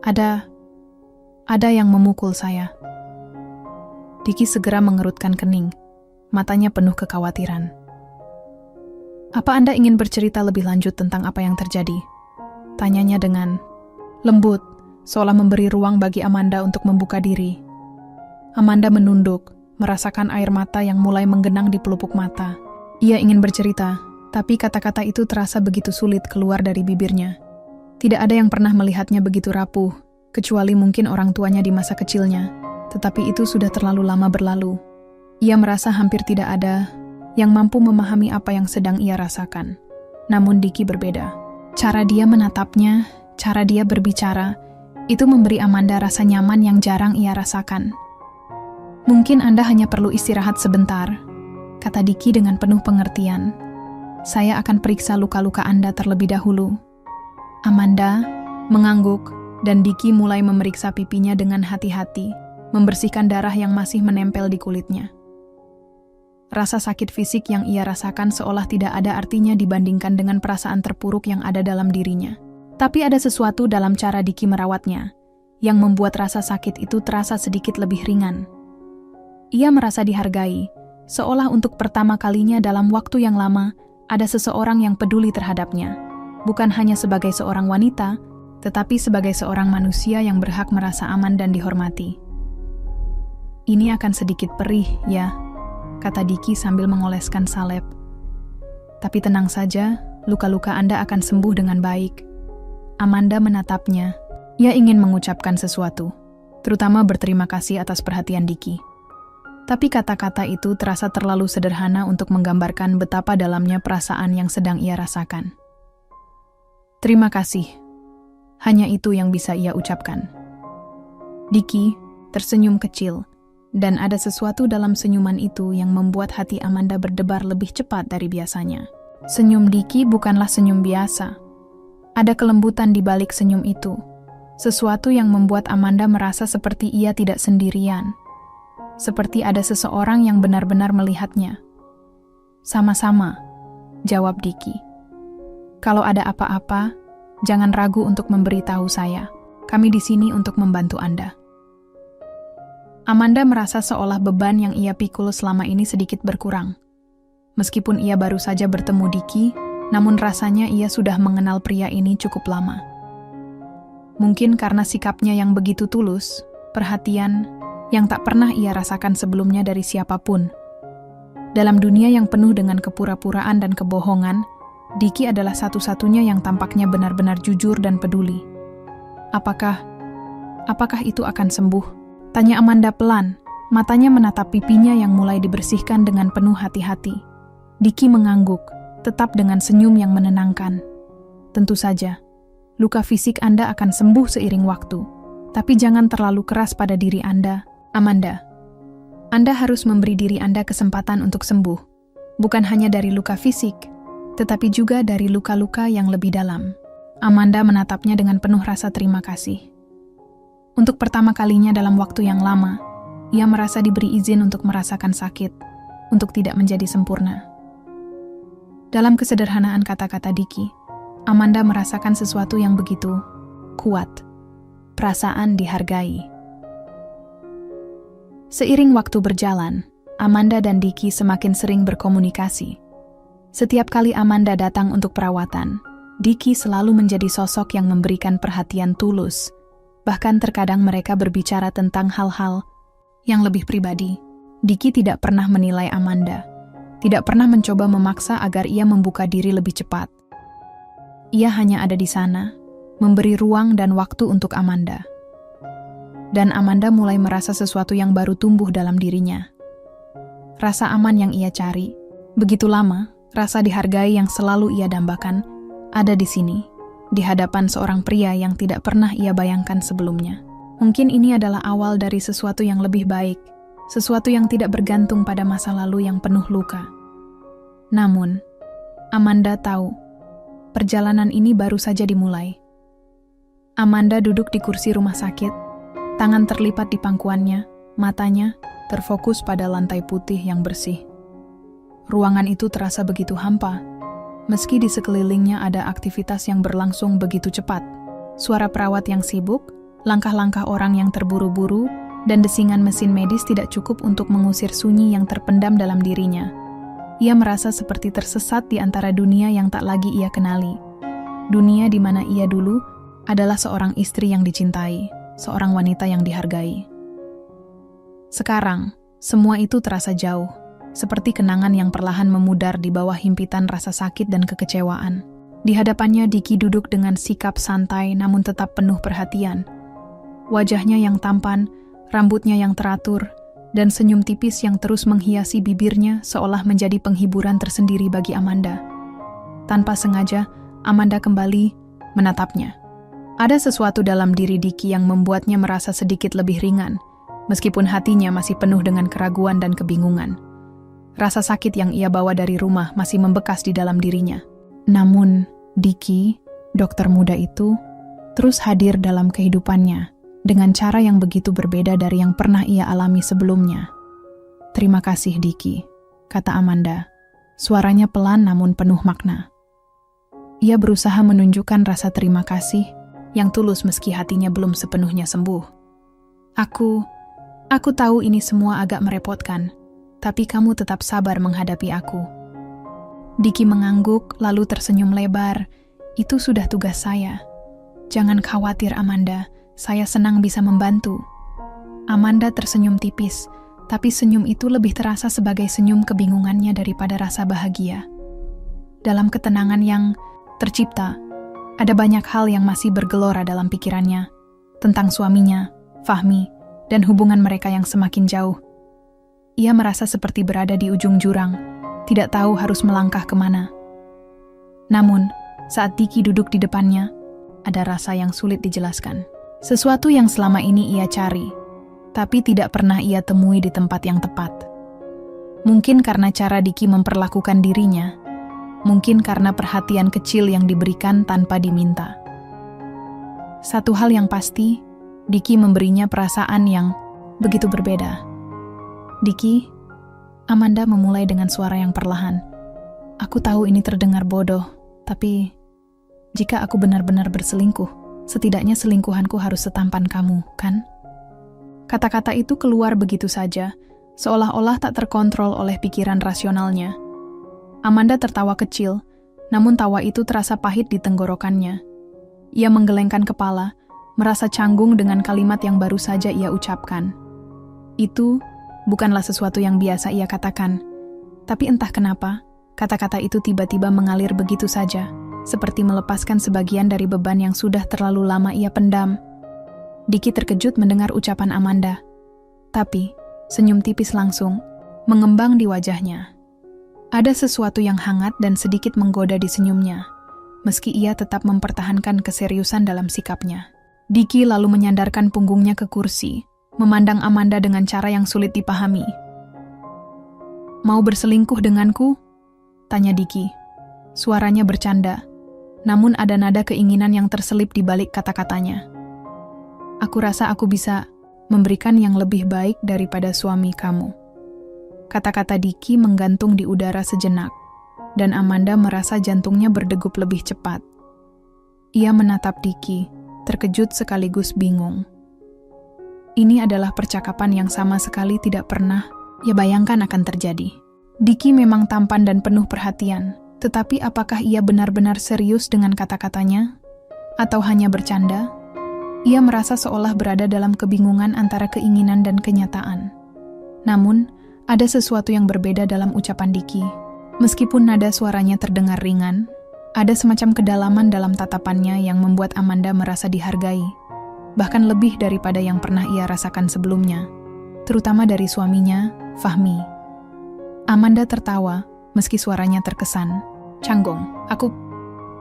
Ada yang memukul saya." Diki segera mengerutkan kening, matanya penuh kekhawatiran. "Apa Anda ingin bercerita lebih lanjut tentang apa yang terjadi?" tanyanya dengan lembut, seolah memberi ruang bagi Amanda untuk membuka diri. Amanda menunduk, merasakan air mata yang mulai menggenang di pelupuk mata. Ia ingin bercerita, tapi kata-kata itu terasa begitu sulit keluar dari bibirnya. Tidak ada yang pernah melihatnya begitu rapuh, kecuali mungkin orang tuanya di masa kecilnya, tetapi itu sudah terlalu lama berlalu. Ia merasa hampir tidak ada yang mampu memahami apa yang sedang ia rasakan. Namun Diki berbeda. Cara dia menatapnya, cara dia berbicara, itu memberi Amanda rasa nyaman yang jarang ia rasakan. "Mungkin Anda hanya perlu istirahat sebentar," kata Diki dengan penuh pengertian. "Saya akan periksa luka-luka Anda terlebih dahulu." Amanda mengangguk dan Diki mulai memeriksa pipinya dengan hati-hati, membersihkan darah yang masih menempel di kulitnya. Rasa sakit fisik yang ia rasakan seolah tidak ada artinya dibandingkan dengan perasaan terpuruk yang ada dalam dirinya. Tapi ada sesuatu dalam cara Diki merawatnya, yang membuat rasa sakit itu terasa sedikit lebih ringan. Ia merasa dihargai, seolah untuk pertama kalinya dalam waktu yang lama, ada seseorang yang peduli terhadapnya, bukan hanya sebagai seorang wanita, tetapi sebagai seorang manusia yang berhak merasa aman dan dihormati. "Ini akan sedikit perih, ya," kata Diki sambil mengoleskan salep. "Tapi tenang saja, luka-luka Anda akan sembuh dengan baik." Amanda menatapnya. Ia ingin mengucapkan sesuatu, terutama berterima kasih atas perhatian Diki. Tapi kata-kata itu terasa terlalu sederhana untuk menggambarkan betapa dalamnya perasaan yang sedang ia rasakan. "Terima kasih." Hanya itu yang bisa ia ucapkan. Diki tersenyum kecil, dan ada sesuatu dalam senyuman itu yang membuat hati Amanda berdebar lebih cepat dari biasanya. Senyum Diki bukanlah senyum biasa. Ada kelembutan di balik senyum itu, sesuatu yang membuat Amanda merasa seperti ia tidak sendirian. Seperti ada seseorang yang benar-benar melihatnya. "Sama-sama," jawab Diki. "Kalau ada apa-apa, jangan ragu untuk memberitahu saya. Kami di sini untuk membantu Anda." Amanda merasa seolah beban yang ia pikul selama ini sedikit berkurang. Meskipun ia baru saja bertemu Diki, namun rasanya ia sudah mengenal pria ini cukup lama. Mungkin karena sikapnya yang begitu tulus, perhatian yang tak pernah ia rasakan sebelumnya dari siapapun. Dalam dunia yang penuh dengan kepura-puraan dan kebohongan, Diki adalah satu-satunya yang tampaknya benar-benar jujur dan peduli. Apakah itu akan sembuh?" Tanya Amanda pelan, matanya menatap pipinya yang mulai dibersihkan dengan penuh hati-hati. Diki mengangguk, tetap dengan senyum yang menenangkan. "Tentu saja, luka fisik Anda akan sembuh seiring waktu, tapi jangan terlalu keras pada diri Anda, Amanda. Anda harus memberi diri Anda kesempatan untuk sembuh, bukan hanya dari luka fisik, tetapi juga dari luka-luka yang lebih dalam." Amanda menatapnya dengan penuh rasa terima kasih. Untuk pertama kalinya dalam waktu yang lama, ia merasa diberi izin untuk merasakan sakit, untuk tidak menjadi sempurna. Dalam kesederhanaan kata-kata Diki, Amanda merasakan sesuatu yang begitu kuat, perasaan dihargai. Seiring waktu berjalan, Amanda dan Diki semakin sering berkomunikasi. Setiap kali Amanda datang untuk perawatan, Diki selalu menjadi sosok yang memberikan perhatian tulus. Bahkan terkadang mereka berbicara tentang hal-hal yang lebih pribadi. Diki tidak pernah menilai Amanda, tidak pernah mencoba memaksa agar ia membuka diri lebih cepat. Ia hanya ada di sana, memberi ruang dan waktu untuk Amanda. Dan Amanda mulai merasa sesuatu yang baru tumbuh dalam dirinya. Rasa aman yang ia cari, begitu lama, rasa dihargai yang selalu ia dambakan, ada di sini. Di hadapan seorang pria yang tidak pernah ia bayangkan sebelumnya. Mungkin ini adalah awal dari sesuatu yang lebih baik, sesuatu yang tidak bergantung pada masa lalu yang penuh luka. Namun, Amanda tahu, perjalanan ini baru saja dimulai. Amanda duduk di kursi rumah sakit, tangan terlipat di pangkuannya, matanya terfokus pada lantai putih yang bersih. Ruangan itu terasa begitu hampa, meski di sekelilingnya ada aktivitas yang berlangsung begitu cepat. Suara perawat yang sibuk, langkah-langkah orang yang terburu-buru, dan desingan mesin medis tidak cukup untuk mengusir sunyi yang terpendam dalam dirinya. Ia merasa seperti tersesat di antara dunia yang tak lagi ia kenali. Dunia di mana ia dulu adalah seorang istri yang dicintai, seorang wanita yang dihargai. Sekarang, semua itu terasa jauh. Seperti kenangan yang perlahan memudar di bawah himpitan rasa sakit dan kekecewaan. Di hadapannya Diki duduk dengan sikap santai namun tetap penuh perhatian. Wajahnya yang tampan, rambutnya yang teratur, dan senyum tipis yang terus menghiasi bibirnya seolah menjadi penghiburan tersendiri bagi Amanda. Tanpa sengaja, Amanda kembali menatapnya. Ada sesuatu dalam diri Diki yang membuatnya merasa sedikit lebih ringan, meskipun hatinya masih penuh dengan keraguan dan kebingungan. Rasa sakit yang ia bawa dari rumah masih membekas di dalam dirinya. Namun, Diki, dokter muda itu, terus hadir dalam kehidupannya dengan cara yang begitu berbeda dari yang pernah ia alami sebelumnya. "Terima kasih, Diki," kata Amanda. Suaranya pelan namun penuh makna. Ia berusaha menunjukkan rasa terima kasih yang tulus meski hatinya belum sepenuhnya sembuh. Aku tahu ini semua agak merepotkan, tapi kamu tetap sabar menghadapi aku." Diki mengangguk lalu tersenyum lebar. "Itu sudah tugas saya. Jangan khawatir, Amanda. Saya senang bisa membantu." Amanda tersenyum tipis, tapi senyum itu lebih terasa sebagai senyum kebingungannya daripada rasa bahagia. Dalam ketenangan yang tercipta, ada banyak hal yang masih bergelora dalam pikirannya, tentang suaminya, Fahmi, dan hubungan mereka yang semakin jauh. Ia merasa seperti berada di ujung jurang, tidak tahu harus melangkah kemana. Namun, saat Diki duduk di depannya, ada rasa yang sulit dijelaskan. Sesuatu yang selama ini ia cari, tapi tidak pernah ia temui di tempat yang tepat. Mungkin karena cara Diki memperlakukan dirinya, mungkin karena perhatian kecil yang diberikan tanpa diminta. Satu hal yang pasti, Diki memberinya perasaan yang begitu berbeda. "Diki," Amanda memulai dengan suara yang perlahan. "Aku tahu ini terdengar bodoh, tapi jika aku benar-benar berselingkuh, setidaknya selingkuhanku harus setampan kamu, kan?" Kata-kata itu keluar begitu saja, seolah-olah tak terkontrol oleh pikiran rasionalnya. Amanda tertawa kecil, namun tawa itu terasa pahit di tenggorokannya. Ia menggelengkan kepala, merasa canggung dengan kalimat yang baru saja ia ucapkan. Itu bukanlah sesuatu yang biasa ia katakan, tapi entah kenapa, kata-kata itu tiba-tiba mengalir begitu saja, seperti melepaskan sebagian dari beban yang sudah terlalu lama ia pendam. Diki terkejut mendengar ucapan Amanda, tapi senyum tipis langsung mengembang di wajahnya. Ada sesuatu yang hangat dan sedikit menggoda di senyumnya, meski ia tetap mempertahankan keseriusan dalam sikapnya. Diki lalu menyandarkan punggungnya ke kursi, memandang Amanda dengan cara yang sulit dipahami. "Mau berselingkuh denganku?" tanya Diki. Suaranya bercanda, namun ada nada keinginan yang terselip di balik kata-katanya. "Aku rasa aku bisa memberikan yang lebih baik daripada suami kamu." Kata-kata Diki menggantung di udara sejenak, dan Amanda merasa jantungnya berdegup lebih cepat. Ia menatap Diki, terkejut sekaligus bingung. Ini adalah percakapan yang sama sekali tidak pernah ia bayangkan akan terjadi. Diki memang tampan dan penuh perhatian, tetapi apakah ia benar-benar serius dengan kata-katanya? Atau hanya bercanda? Ia merasa seolah berada dalam kebingungan antara keinginan dan kenyataan. Namun, ada sesuatu yang berbeda dalam ucapan Diki. Meskipun nada suaranya terdengar ringan, ada semacam kedalaman dalam tatapannya yang membuat Amanda merasa dihargai, bahkan lebih daripada yang pernah ia rasakan sebelumnya, terutama dari suaminya, Fahmi. Amanda tertawa, meski suaranya terkesan canggung.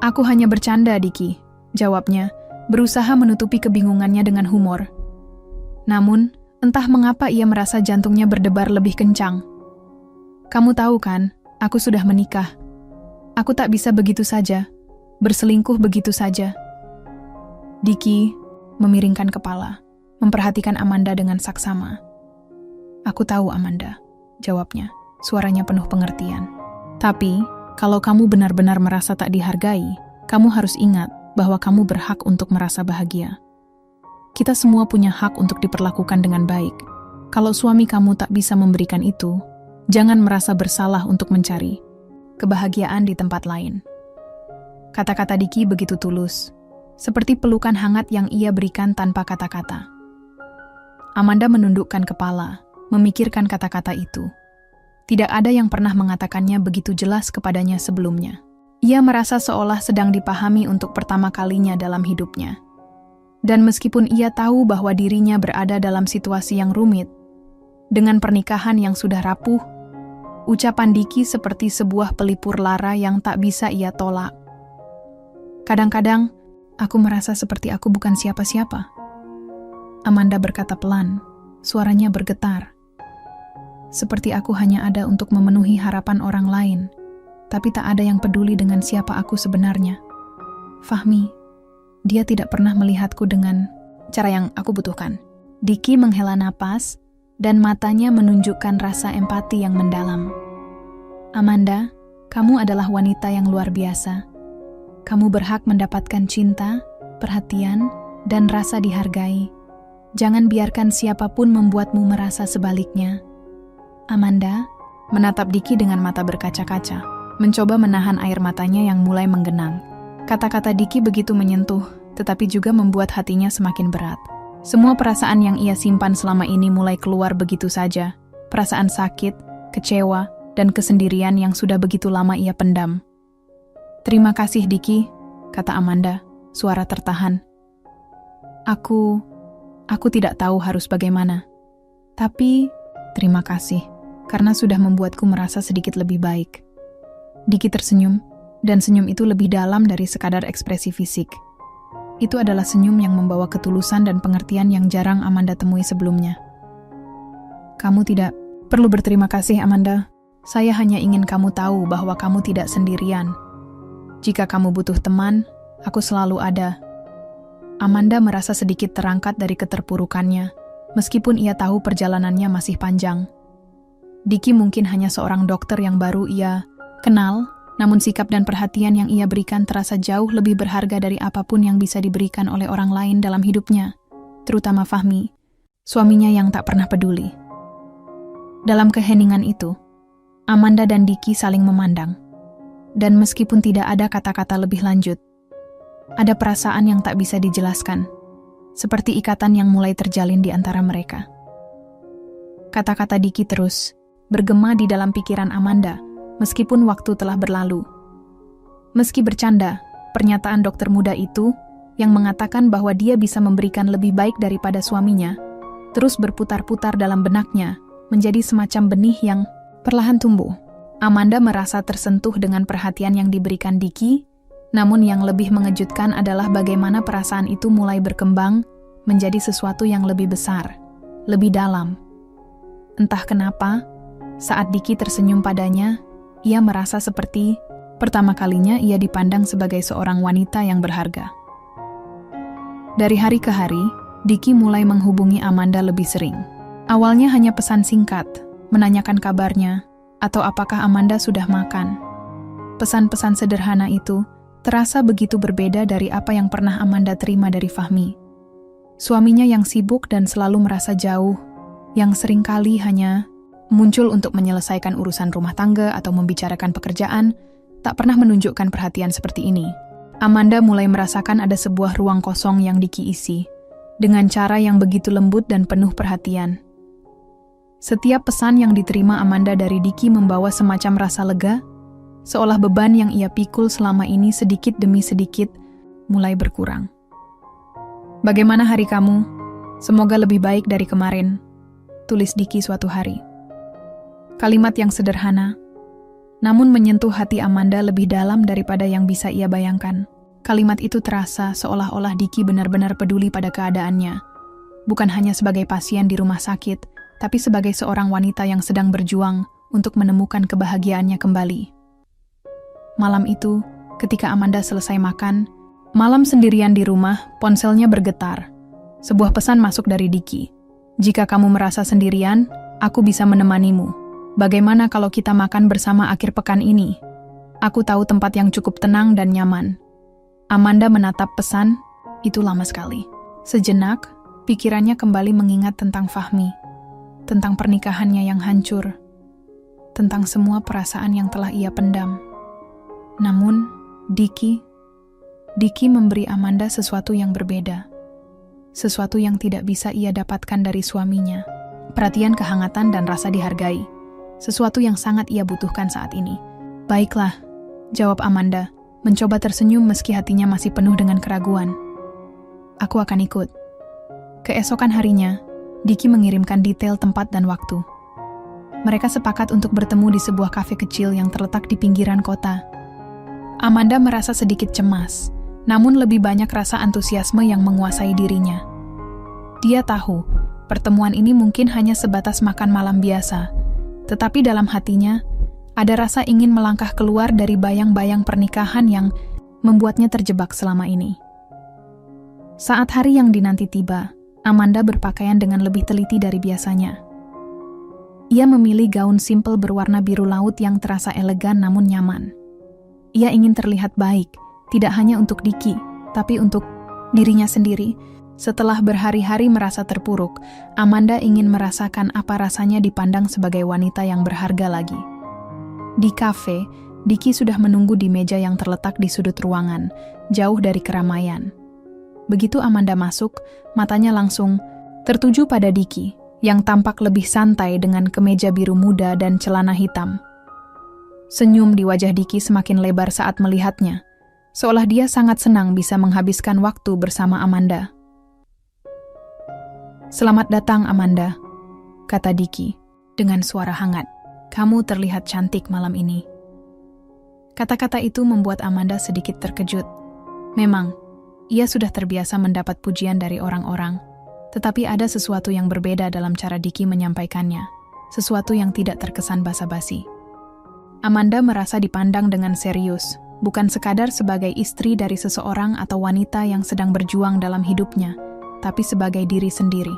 Aku hanya bercanda, Diki," jawabnya, berusaha menutupi kebingungannya dengan humor. Namun, entah mengapa ia merasa jantungnya berdebar lebih kencang. "Kamu tahu kan, aku sudah menikah. Aku tak bisa begitu saja, berselingkuh begitu saja." Diki memiringkan kepala, memperhatikan Amanda dengan saksama. "Aku tahu, Amanda," jawabnya, suaranya penuh pengertian. "Tapi, kalau kamu benar-benar merasa tak dihargai, kamu harus ingat bahwa kamu berhak untuk merasa bahagia. Kita semua punya hak untuk diperlakukan dengan baik. Kalau suami kamu tak bisa memberikan itu, jangan merasa bersalah untuk mencari kebahagiaan di tempat lain." Kata-kata Diki begitu tulus, seperti pelukan hangat yang ia berikan tanpa kata-kata. Amanda menundukkan kepala, memikirkan kata-kata itu. Tidak ada yang pernah mengatakannya begitu jelas kepadanya sebelumnya. Ia merasa seolah sedang dipahami untuk pertama kalinya dalam hidupnya. Dan meskipun ia tahu bahwa dirinya berada dalam situasi yang rumit, Dengan pernikahan yang sudah rapuh, ucapan Diki seperti sebuah pelipur lara yang tak bisa ia tolak. Kadang-kadang, aku merasa seperti aku bukan siapa-siapa. Amanda berkata pelan, suaranya bergetar. Seperti aku hanya ada untuk memenuhi harapan orang lain, tapi tak ada yang peduli dengan siapa aku sebenarnya. Fahmi, dia tidak pernah melihatku dengan cara yang aku butuhkan. Diki menghela napas, dan matanya menunjukkan rasa empati yang mendalam. Amanda, kamu adalah wanita yang luar biasa. Kamu berhak mendapatkan cinta, perhatian, dan rasa dihargai. Jangan biarkan siapapun membuatmu merasa sebaliknya. Amanda menatap Diki dengan mata berkaca-kaca, mencoba menahan air matanya yang mulai menggenang. Kata-kata Diki begitu menyentuh, tetapi juga membuat hatinya semakin berat. Semua perasaan yang ia simpan selama ini mulai keluar begitu saja. Perasaan sakit, kecewa, dan kesendirian yang sudah begitu lama ia pendam. Terima kasih, Diki, kata Amanda, suara tertahan. Aku tidak tahu harus bagaimana. Tapi, terima kasih, karena sudah membuatku merasa sedikit lebih baik. Diki tersenyum, dan senyum itu lebih dalam dari sekadar ekspresi fisik. Itu adalah senyum yang membawa ketulusan dan pengertian yang jarang Amanda temui sebelumnya. Kamu tidak perlu berterima kasih, Amanda. Saya hanya ingin kamu tahu bahwa kamu tidak sendirian. Jika kamu butuh teman, aku selalu ada. Amanda merasa sedikit terangkat dari keterpurukannya, meskipun ia tahu perjalanannya masih panjang. Diki mungkin hanya seorang dokter yang baru ia kenal, namun sikap dan perhatian yang ia berikan terasa jauh lebih berharga dari apapun yang bisa diberikan oleh orang lain dalam hidupnya, terutama Fahmi, suaminya yang tak pernah peduli. Dalam keheningan itu, Amanda dan Diki saling memandang. Dan meskipun tidak ada kata-kata lebih lanjut, ada perasaan yang tak bisa dijelaskan, seperti ikatan yang mulai terjalin di antara mereka. Kata-kata Diki terus bergema di dalam pikiran Amanda, meskipun waktu telah berlalu. Meski bercanda, pernyataan dokter muda itu, yang mengatakan bahwa dia bisa memberikan lebih baik daripada suaminya, terus berputar-putar dalam benaknya, menjadi semacam benih yang perlahan tumbuh. Amanda merasa tersentuh dengan perhatian yang diberikan Diki, namun yang lebih mengejutkan adalah bagaimana perasaan itu mulai berkembang menjadi sesuatu yang lebih besar, lebih dalam. Entah kenapa, saat Diki tersenyum padanya, ia merasa seperti pertama kalinya ia dipandang sebagai seorang wanita yang berharga. Dari hari ke hari, Diki mulai menghubungi Amanda lebih sering. Awalnya hanya pesan singkat, menanyakan kabarnya, atau apakah Amanda sudah makan. Pesan-pesan sederhana itu terasa begitu berbeda dari apa yang pernah Amanda terima dari Fahmi. Suaminya yang sibuk dan selalu merasa jauh, yang seringkali hanya muncul untuk menyelesaikan urusan rumah tangga atau membicarakan pekerjaan, tak pernah menunjukkan perhatian seperti ini. Amanda mulai merasakan ada sebuah ruang kosong yang Diki isi, dengan cara yang begitu lembut dan penuh perhatian. Setiap pesan yang diterima Amanda dari Diki membawa semacam rasa lega, seolah beban yang ia pikul selama ini sedikit demi sedikit mulai berkurang. Bagaimana hari kamu? Semoga lebih baik dari kemarin, tulis Diki suatu hari. Kalimat yang sederhana, namun menyentuh hati Amanda lebih dalam daripada yang bisa ia bayangkan. Kalimat itu terasa seolah-olah Diki benar-benar peduli pada keadaannya, bukan hanya sebagai pasien di rumah sakit, tapi sebagai seorang wanita yang sedang berjuang untuk menemukan kebahagiaannya kembali. Malam itu, ketika Amanda selesai makan, malam sendirian di rumah, ponselnya bergetar. Sebuah pesan masuk dari Diki. Jika kamu merasa sendirian, aku bisa menemanimu. Bagaimana kalau kita makan bersama akhir pekan ini? Aku tahu tempat yang cukup tenang dan nyaman. Amanda menatap pesan, itu lama sekali. Sejenak, pikirannya kembali mengingat tentang Fahmi. Tentang pernikahannya yang hancur, tentang semua perasaan yang telah ia pendam. Namun, Diki memberi Amanda sesuatu yang berbeda. Sesuatu yang tidak bisa ia dapatkan dari suaminya. Perhatian, kehangatan, dan rasa dihargai. Sesuatu yang sangat ia butuhkan saat ini. Baiklah, jawab Amanda, mencoba tersenyum meski hatinya masih penuh dengan keraguan. Aku akan ikut. Keesokan harinya, Diki mengirimkan detail tempat dan waktu. Mereka sepakat untuk bertemu di sebuah kafe kecil yang terletak di pinggiran kota. Amanda merasa sedikit cemas, namun lebih banyak rasa antusiasme yang menguasai dirinya. Dia tahu, pertemuan ini mungkin hanya sebatas makan malam biasa, tetapi dalam hatinya, ada rasa ingin melangkah keluar dari bayang-bayang pernikahan yang membuatnya terjebak selama ini. Saat hari yang dinanti tiba, Amanda berpakaian dengan lebih teliti dari biasanya. Ia memilih gaun simpel berwarna biru laut yang terasa elegan namun nyaman. Ia ingin terlihat baik, tidak hanya untuk Diki, tapi untuk dirinya sendiri. Setelah berhari-hari merasa terpuruk, Amanda ingin merasakan apa rasanya dipandang sebagai wanita yang berharga lagi. Di kafe, Diki sudah menunggu di meja yang terletak di sudut ruangan, jauh dari keramaian. Begitu Amanda masuk, matanya langsung tertuju pada Diki, yang tampak lebih santai dengan kemeja biru muda dan celana hitam. Senyum di wajah Diki semakin lebar saat melihatnya, seolah dia sangat senang bisa menghabiskan waktu bersama Amanda. "Selamat datang, Amanda," kata Diki dengan suara hangat. "Kamu terlihat cantik malam ini." Kata-kata itu membuat Amanda sedikit terkejut. Memang, ia sudah terbiasa mendapat pujian dari orang-orang, tetapi ada sesuatu yang berbeda dalam cara Diki menyampaikannya, sesuatu yang tidak terkesan basa-basi. Amanda merasa dipandang dengan serius, bukan sekadar sebagai istri dari seseorang atau wanita yang sedang berjuang dalam hidupnya, tapi sebagai diri sendiri.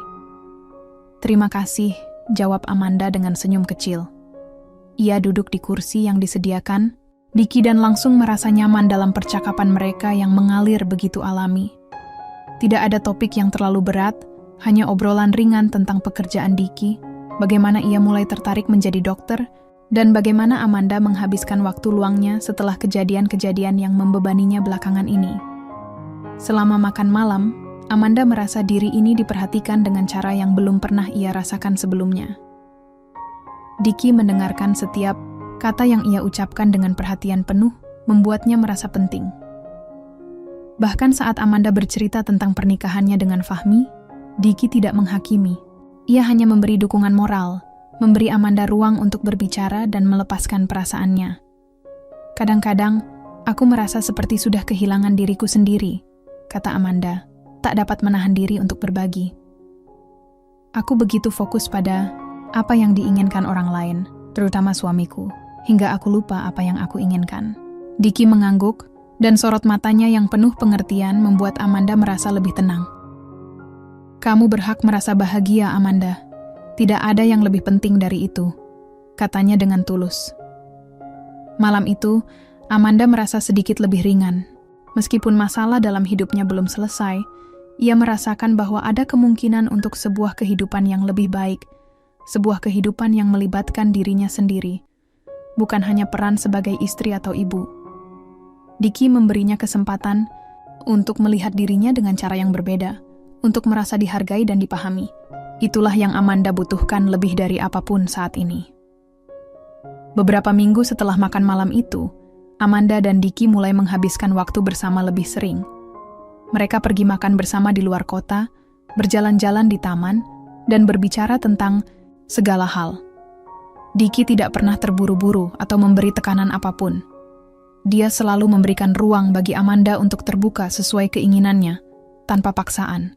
"Terima kasih," jawab Amanda dengan senyum kecil. Ia duduk di kursi yang disediakan, Diki dan langsung merasa nyaman dalam percakapan mereka yang mengalir begitu alami. Tidak ada topik yang terlalu berat, hanya obrolan ringan tentang pekerjaan Diki, bagaimana ia mulai tertarik menjadi dokter, dan bagaimana Amanda menghabiskan waktu luangnya setelah kejadian-kejadian yang membebaninya belakangan ini. Selama makan malam, Amanda merasa diri ini diperhatikan dengan cara yang belum pernah ia rasakan sebelumnya. Diki mendengarkan setiap kata yang ia ucapkan dengan perhatian penuh, membuatnya merasa penting. Bahkan saat Amanda bercerita tentang pernikahannya dengan Fahmi, Diki tidak menghakimi. Ia hanya memberi dukungan moral, memberi Amanda ruang untuk berbicara dan melepaskan perasaannya. "Kadang-kadang, aku merasa seperti sudah kehilangan diriku sendiri," kata Amanda, tak dapat menahan diri untuk berbagi. "Aku begitu fokus pada apa yang diinginkan orang lain, terutama suamiku, hingga aku lupa apa yang aku inginkan." Diki mengangguk, dan sorot matanya yang penuh pengertian membuat Amanda merasa lebih tenang. "Kamu berhak merasa bahagia, Amanda. Tidak ada yang lebih penting dari itu," katanya dengan tulus. Malam itu, Amanda merasa sedikit lebih ringan. Meskipun masalah dalam hidupnya belum selesai, ia merasakan bahwa ada kemungkinan untuk sebuah kehidupan yang lebih baik, sebuah kehidupan yang melibatkan dirinya sendiri, bukan hanya peran sebagai istri atau ibu. Diki memberinya kesempatan untuk melihat dirinya dengan cara yang berbeda, untuk merasa dihargai dan dipahami. Itulah yang Amanda butuhkan lebih dari apapun saat ini. Beberapa minggu setelah makan malam itu, Amanda dan Diki mulai menghabiskan waktu bersama lebih sering. Mereka pergi makan bersama di luar kota, berjalan-jalan di taman, dan berbicara tentang segala hal. Diki tidak pernah terburu-buru atau memberi tekanan apapun. Dia selalu memberikan ruang bagi Amanda untuk terbuka sesuai keinginannya, tanpa paksaan.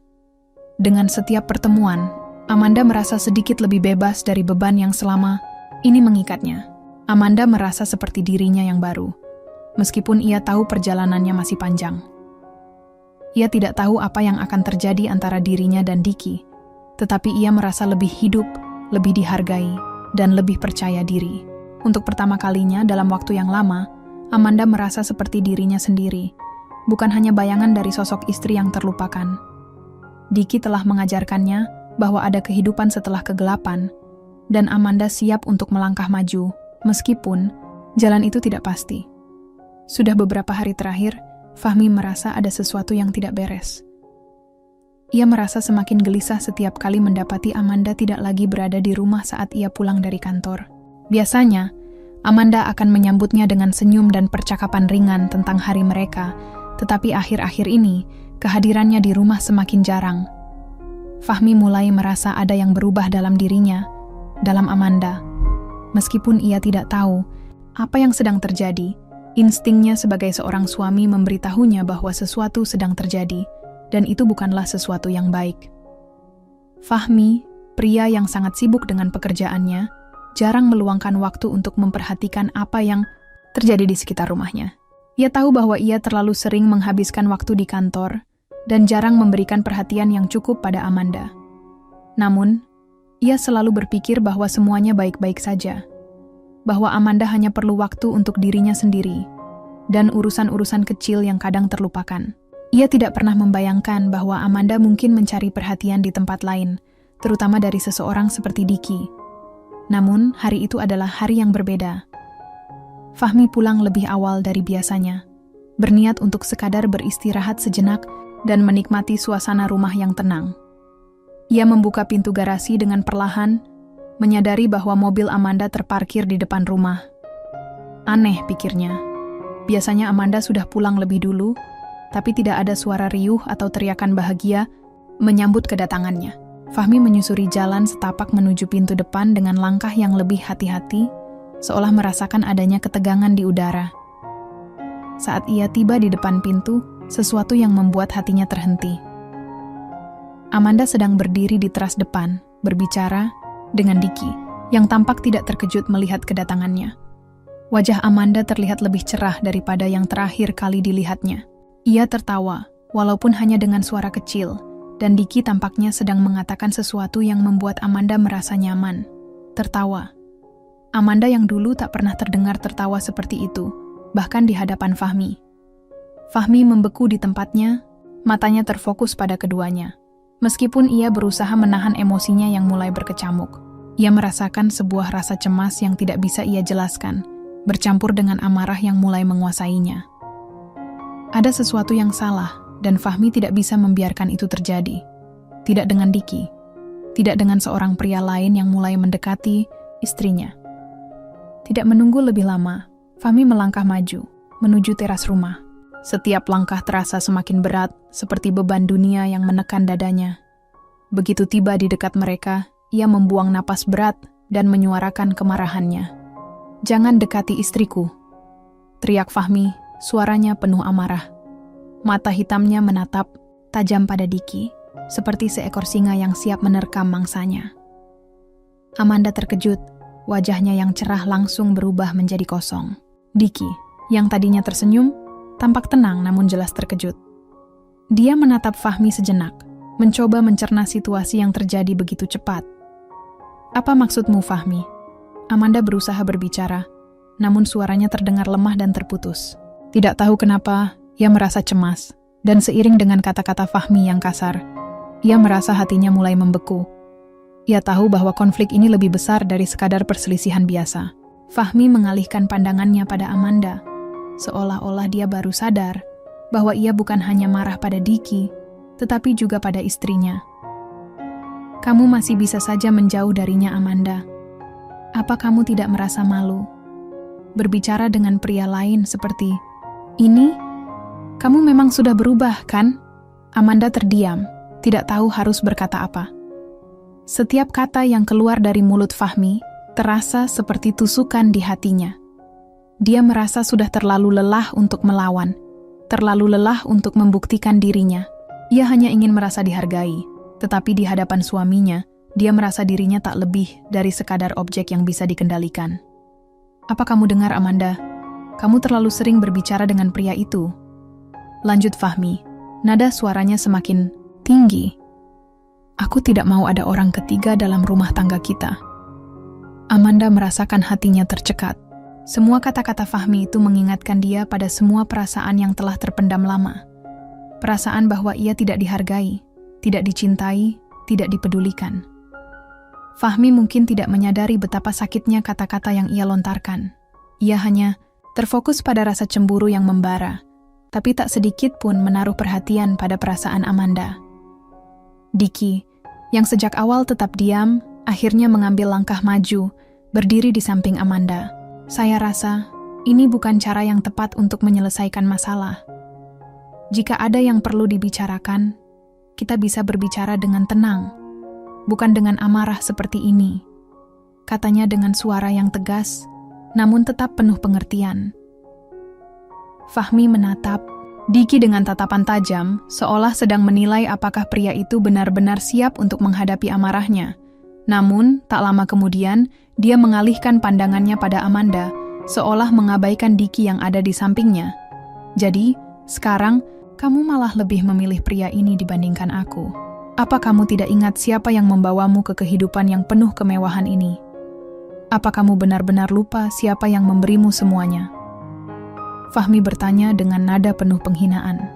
Dengan setiap pertemuan, Amanda merasa sedikit lebih bebas dari beban yang selama ini mengikatnya. Amanda merasa seperti dirinya yang baru, meskipun ia tahu perjalanannya masih panjang. Ia tidak tahu apa yang akan terjadi antara dirinya dan Diki, tetapi ia merasa lebih hidup, lebih dihargai, dan lebih percaya diri. Untuk pertama kalinya dalam waktu yang lama, Amanda merasa seperti dirinya sendiri, bukan hanya bayangan dari sosok istri yang terlupakan. Diki telah mengajarkannya bahwa ada kehidupan setelah kegelapan, dan Amanda siap untuk melangkah maju, meskipun jalan itu tidak pasti. Sudah beberapa hari terakhir, Fahmi merasa ada sesuatu yang tidak beres. Ia merasa semakin gelisah setiap kali mendapati Amanda tidak lagi berada di rumah saat ia pulang dari kantor. Biasanya, Amanda akan menyambutnya dengan senyum dan percakapan ringan tentang hari mereka, tetapi akhir-akhir ini, kehadirannya di rumah semakin jarang. Fahmi mulai merasa ada yang berubah dalam dirinya, dalam Amanda. Meskipun ia tidak tahu apa yang sedang terjadi, instingnya sebagai seorang suami memberitahunya bahwa sesuatu sedang terjadi, dan itu bukanlah sesuatu yang baik. Fahmi, pria yang sangat sibuk dengan pekerjaannya, jarang meluangkan waktu untuk memperhatikan apa yang terjadi di sekitar rumahnya. Ia tahu bahwa ia terlalu sering menghabiskan waktu di kantor dan jarang memberikan perhatian yang cukup pada Amanda. Namun, ia selalu berpikir bahwa semuanya baik-baik saja, bahwa Amanda hanya perlu waktu untuk dirinya sendiri dan urusan-urusan kecil yang kadang terlupakan. Ia tidak pernah membayangkan bahwa Amanda mungkin mencari perhatian di tempat lain, terutama dari seseorang seperti Diki. Namun, hari itu adalah hari yang berbeda. Fahmi pulang lebih awal dari biasanya, berniat untuk sekadar beristirahat sejenak dan menikmati suasana rumah yang tenang. Ia membuka pintu garasi dengan perlahan, menyadari bahwa mobil Amanda terparkir di depan rumah. Aneh, pikirnya. Biasanya Amanda sudah pulang lebih dulu, tapi tidak ada suara riuh atau teriakan bahagia menyambut kedatangannya. Fahmi menyusuri jalan setapak menuju pintu depan dengan langkah yang lebih hati-hati, seolah merasakan adanya ketegangan di udara. Saat ia tiba di depan pintu, sesuatu yang membuat hatinya terhenti. Amanda sedang berdiri di teras depan, berbicara dengan Diki, yang tampak tidak terkejut melihat kedatangannya. Wajah Amanda terlihat lebih cerah daripada yang terakhir kali dilihatnya. Ia tertawa, walaupun hanya dengan suara kecil, dan Diki tampaknya sedang mengatakan sesuatu yang membuat Amanda merasa nyaman. Tertawa. Amanda yang dulu tak pernah terdengar tertawa seperti itu, bahkan di hadapan Fahmi. Fahmi membeku di tempatnya, matanya terfokus pada keduanya. Meskipun ia berusaha menahan emosinya yang mulai berkecamuk, ia merasakan sebuah rasa cemas yang tidak bisa ia jelaskan, bercampur dengan amarah yang mulai menguasainya. Ada sesuatu yang salah, dan Fahmi tidak bisa membiarkan itu terjadi. Tidak dengan Diki, tidak dengan seorang pria lain yang mulai mendekati istrinya. Tidak menunggu lebih lama, Fahmi melangkah maju, menuju teras rumah. Setiap langkah terasa semakin berat, seperti beban dunia yang menekan dadanya. Begitu tiba di dekat mereka, ia membuang napas berat dan menyuarakan kemarahannya. "Jangan dekati istriku," teriak Fahmi, suaranya penuh amarah. Mata hitamnya menatap tajam pada Diki, seperti seekor singa yang siap menerkam mangsanya. Amanda terkejut. Wajahnya yang cerah langsung berubah menjadi kosong. Diki, yang tadinya tersenyum, tampak tenang namun jelas terkejut. Dia menatap Fahmi sejenak, mencoba mencerna situasi yang terjadi begitu cepat. "Apa maksudmu, Fahmi?" Amanda berusaha berbicara, namun suaranya terdengar lemah dan terputus. Tidak tahu kenapa, ia merasa cemas, dan seiring dengan kata-kata Fahmi yang kasar, ia merasa hatinya mulai membeku. Ia tahu bahwa konflik ini lebih besar dari sekadar perselisihan biasa. Fahmi mengalihkan pandangannya pada Amanda, seolah-olah dia baru sadar bahwa ia bukan hanya marah pada Diki, tetapi juga pada istrinya. "Kamu masih bisa saja menjauh darinya, Amanda. Apa kamu tidak merasa malu berbicara dengan pria lain seperti ini? Kamu memang sudah berubah, kan?" Amanda terdiam, tidak tahu harus berkata apa. Setiap kata yang keluar dari mulut Fahmi terasa seperti tusukan di hatinya. Dia merasa sudah terlalu lelah untuk melawan, terlalu lelah untuk membuktikan dirinya. Ia hanya ingin merasa dihargai, tetapi di hadapan suaminya, dia merasa dirinya tak lebih dari sekadar objek yang bisa dikendalikan. "Apa kamu dengar, Amanda? Kamu terlalu sering berbicara dengan pria itu," lanjut Fahmi. Nada suaranya semakin tinggi. "Aku tidak mau ada orang ketiga dalam rumah tangga kita." Amanda merasakan hatinya tercekat. Semua kata-kata Fahmi itu mengingatkan dia pada semua perasaan yang telah terpendam lama. Perasaan bahwa ia tidak dihargai, tidak dicintai, tidak dipedulikan. Fahmi mungkin tidak menyadari betapa sakitnya kata-kata yang ia lontarkan. Ia hanya terfokus pada rasa cemburu yang membara, tapi tak sedikit pun menaruh perhatian pada perasaan Amanda. Diki, yang sejak awal tetap diam, akhirnya mengambil langkah maju, berdiri di samping Amanda. "Saya rasa ini bukan cara yang tepat untuk menyelesaikan masalah. Jika ada yang perlu dibicarakan, kita bisa berbicara dengan tenang, bukan dengan amarah seperti ini. Katanya dengan suara yang tegas, namun tetap penuh pengertian. Fahmi menatap Diki dengan tatapan tajam, seolah sedang menilai apakah pria itu benar-benar siap untuk menghadapi amarahnya. Namun, tak lama kemudian, dia mengalihkan pandangannya pada Amanda, seolah mengabaikan Diki yang ada di sampingnya. Jadi, sekarang, kamu malah lebih memilih pria ini dibandingkan aku. Apa kamu tidak ingat siapa yang membawamu ke kehidupan yang penuh kemewahan ini? Apa kamu benar-benar lupa siapa yang memberimu semuanya? Fahmi bertanya dengan nada penuh penghinaan.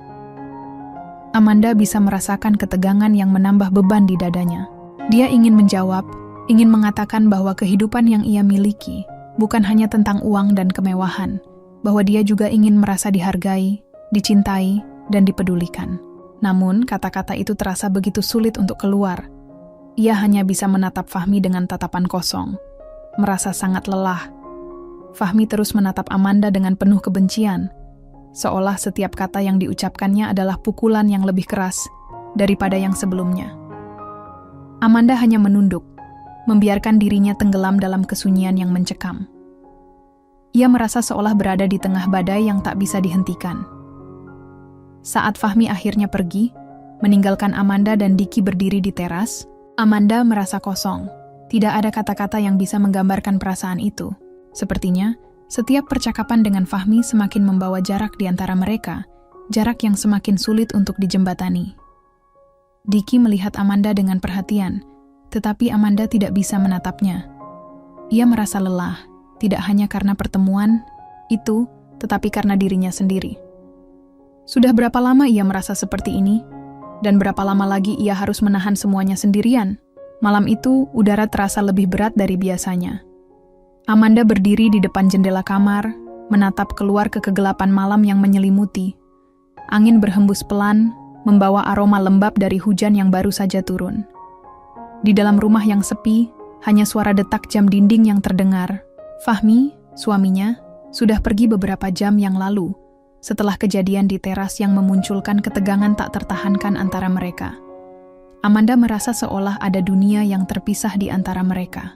Amanda bisa merasakan ketegangan yang menambah beban di dadanya. Dia ingin menjawab, ingin mengatakan bahwa kehidupan yang ia miliki bukan hanya tentang uang dan kemewahan, bahwa dia juga ingin merasa dihargai, dicintai, dan dipedulikan. Namun, kata-kata itu terasa begitu sulit untuk keluar. Ia hanya bisa menatap Fahmi dengan tatapan kosong, merasa sangat lelah. Fahmi terus menatap Amanda dengan penuh kebencian, seolah setiap kata yang diucapkannya adalah pukulan yang lebih keras daripada yang sebelumnya. Amanda hanya menunduk, membiarkan dirinya tenggelam dalam kesunyian yang mencekam. Ia merasa seolah berada di tengah badai yang tak bisa dihentikan. Saat Fahmi akhirnya pergi, meninggalkan Amanda dan Diki berdiri di teras, Amanda merasa kosong. Tidak ada kata-kata yang bisa menggambarkan perasaan itu. Sepertinya, setiap percakapan dengan Fahmi semakin membawa jarak di antara mereka, jarak yang semakin sulit untuk dijembatani. Diki melihat Amanda dengan perhatian, tetapi Amanda tidak bisa menatapnya. Ia merasa lelah, tidak hanya karena pertemuan itu, tetapi karena dirinya sendiri. Sudah berapa lama ia merasa seperti ini? Dan berapa lama lagi ia harus menahan semuanya sendirian? Malam itu, udara terasa lebih berat dari biasanya. Amanda berdiri di depan jendela kamar, menatap keluar ke kegelapan malam yang menyelimuti. Angin berhembus pelan, membawa aroma lembab dari hujan yang baru saja turun. Di dalam rumah yang sepi, hanya suara detak jam dinding yang terdengar. Fahmi, suaminya, sudah pergi beberapa jam yang lalu, setelah kejadian di teras yang memunculkan ketegangan tak tertahankan antara mereka. Amanda merasa seolah ada dunia yang terpisah di antara mereka.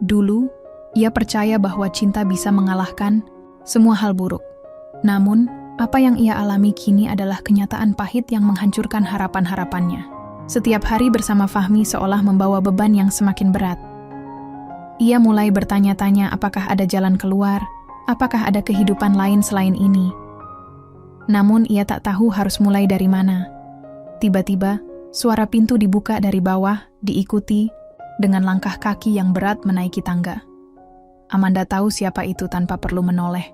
Dulu, ia percaya bahwa cinta bisa mengalahkan semua hal buruk. Namun, apa yang ia alami kini adalah kenyataan pahit yang menghancurkan harapan-harapannya. Setiap hari bersama Fahmi seolah membawa beban yang semakin berat. Ia mulai bertanya-tanya apakah ada jalan keluar, apakah ada kehidupan lain selain ini. Namun ia tak tahu harus mulai dari mana. Tiba-tiba, suara pintu dibuka dari bawah, diikuti dengan langkah kaki yang berat menaiki tangga. Amanda tahu siapa itu tanpa perlu menoleh.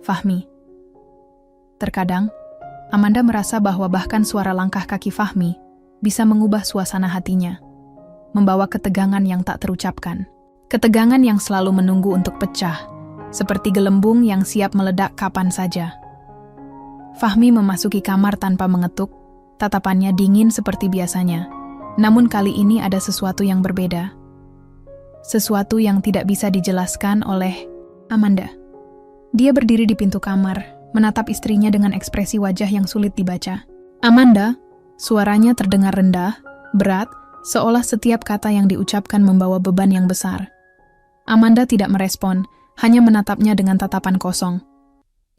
Fahmi. Terkadang, Amanda merasa bahwa bahkan suara langkah kaki Fahmi bisa mengubah suasana hatinya, membawa ketegangan yang tak terucapkan. Ketegangan yang selalu menunggu untuk pecah, seperti gelembung yang siap meledak kapan saja. Fahmi memasuki kamar tanpa mengetuk, tatapannya dingin seperti biasanya. Namun kali ini ada sesuatu yang berbeda. Sesuatu yang tidak bisa dijelaskan oleh Amanda. Dia berdiri di pintu kamar, menatap istrinya dengan ekspresi wajah yang sulit dibaca. Amanda, suaranya terdengar rendah, berat, seolah setiap kata yang diucapkan membawa beban yang besar. Amanda tidak merespon, hanya menatapnya dengan tatapan kosong.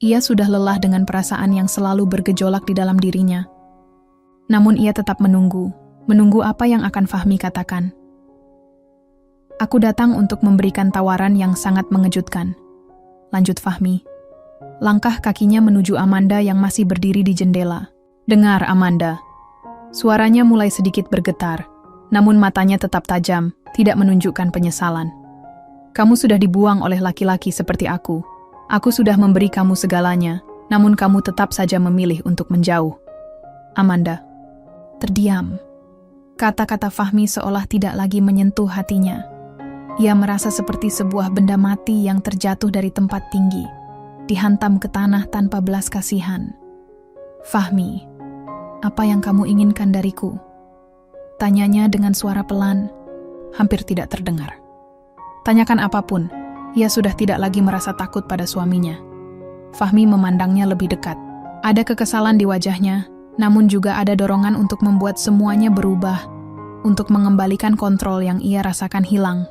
Ia sudah lelah dengan perasaan yang selalu bergejolak di dalam dirinya. Namun ia tetap menunggu apa yang akan Fahmi katakan. Aku datang untuk memberikan tawaran yang sangat mengejutkan, lanjut Fahmi. Langkah kakinya menuju Amanda yang masih berdiri di jendela. Dengar, Amanda. Suaranya mulai sedikit bergetar, namun matanya tetap tajam, tidak menunjukkan penyesalan. Kamu sudah dibuang oleh laki-laki seperti aku. Aku sudah memberi kamu segalanya, namun kamu tetap saja memilih untuk menjauh. Amanda terdiam. Kata-kata Fahmi seolah tidak lagi menyentuh hatinya. Ia merasa seperti sebuah benda mati yang terjatuh dari tempat tinggi, dihantam ke tanah tanpa belas kasihan. Fahmi, apa yang kamu inginkan dariku? Tanyanya dengan suara pelan, hampir tidak terdengar. Tanyakan apapun, ia sudah tidak lagi merasa takut pada suaminya. Fahmi memandangnya lebih dekat. Ada kekesalan di wajahnya, namun juga ada dorongan untuk membuat semuanya berubah, untuk mengembalikan kontrol yang ia rasakan hilang.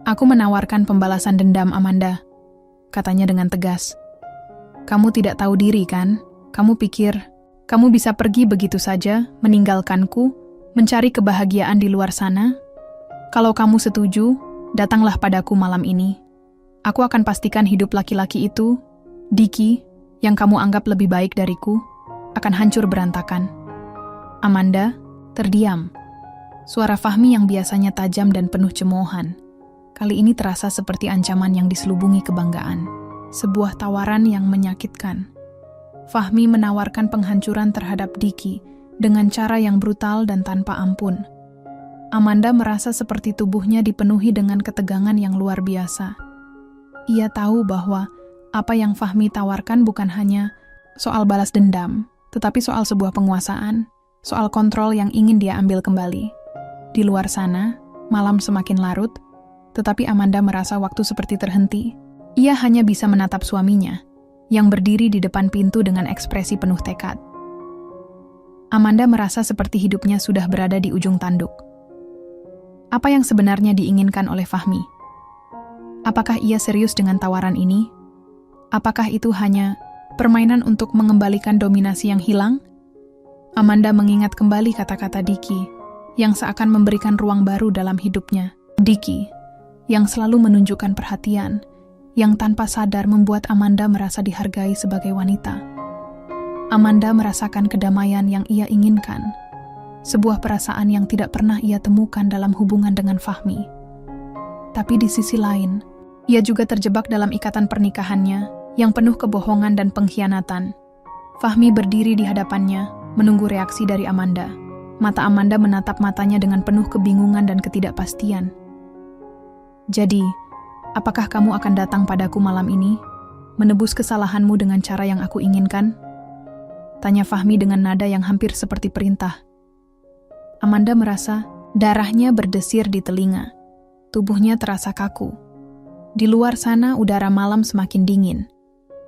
"Aku menawarkan pembalasan dendam, Amanda," katanya dengan tegas. "Kamu tidak tahu diri, kan? Kamu pikir kamu bisa pergi begitu saja, meninggalkanku, mencari kebahagiaan di luar sana? Kalau kamu setuju, datanglah padaku malam ini. Aku akan pastikan hidup laki-laki itu, Diki, yang kamu anggap lebih baik dariku, akan hancur berantakan." Amanda terdiam. Suara Fahmi yang biasanya tajam dan penuh cemoohan, kali ini terasa seperti ancaman yang diselubungi kebanggaan. Sebuah tawaran yang menyakitkan. Fahmi menawarkan penghancuran terhadap Diki dengan cara yang brutal dan tanpa ampun. Amanda merasa seperti tubuhnya dipenuhi dengan ketegangan yang luar biasa. Ia tahu bahwa apa yang Fahmi tawarkan bukan hanya soal balas dendam, tetapi soal sebuah penguasaan, soal kontrol yang ingin dia ambil kembali. Di luar sana, malam semakin larut, tetapi Amanda merasa waktu seperti terhenti. Ia hanya bisa menatap suaminya, yang berdiri di depan pintu dengan ekspresi penuh tekad. Amanda merasa seperti hidupnya sudah berada di ujung tanduk. Apa yang sebenarnya diinginkan oleh Fahmi? Apakah ia serius dengan tawaran ini? Apakah itu hanya permainan untuk mengembalikan dominasi yang hilang? Amanda mengingat kembali kata-kata Diki, yang seakan memberikan ruang baru dalam hidupnya. Diki, yang selalu menunjukkan perhatian, yang tanpa sadar membuat Amanda merasa dihargai sebagai wanita. Amanda merasakan kedamaian yang ia inginkan, sebuah perasaan yang tidak pernah ia temukan dalam hubungan dengan Fahmi. Tapi di sisi lain, ia juga terjebak dalam ikatan pernikahannya yang penuh kebohongan dan pengkhianatan. Fahmi berdiri di hadapannya, menunggu reaksi dari Amanda. Mata Amanda menatap matanya dengan penuh kebingungan dan ketidakpastian. "Jadi, apakah kamu akan datang padaku malam ini, menebus kesalahanmu dengan cara yang aku inginkan?" tanya Fahmi dengan nada yang hampir seperti perintah. Amanda merasa darahnya berdesir di telinga. Tubuhnya terasa kaku. Di luar sana udara malam semakin dingin.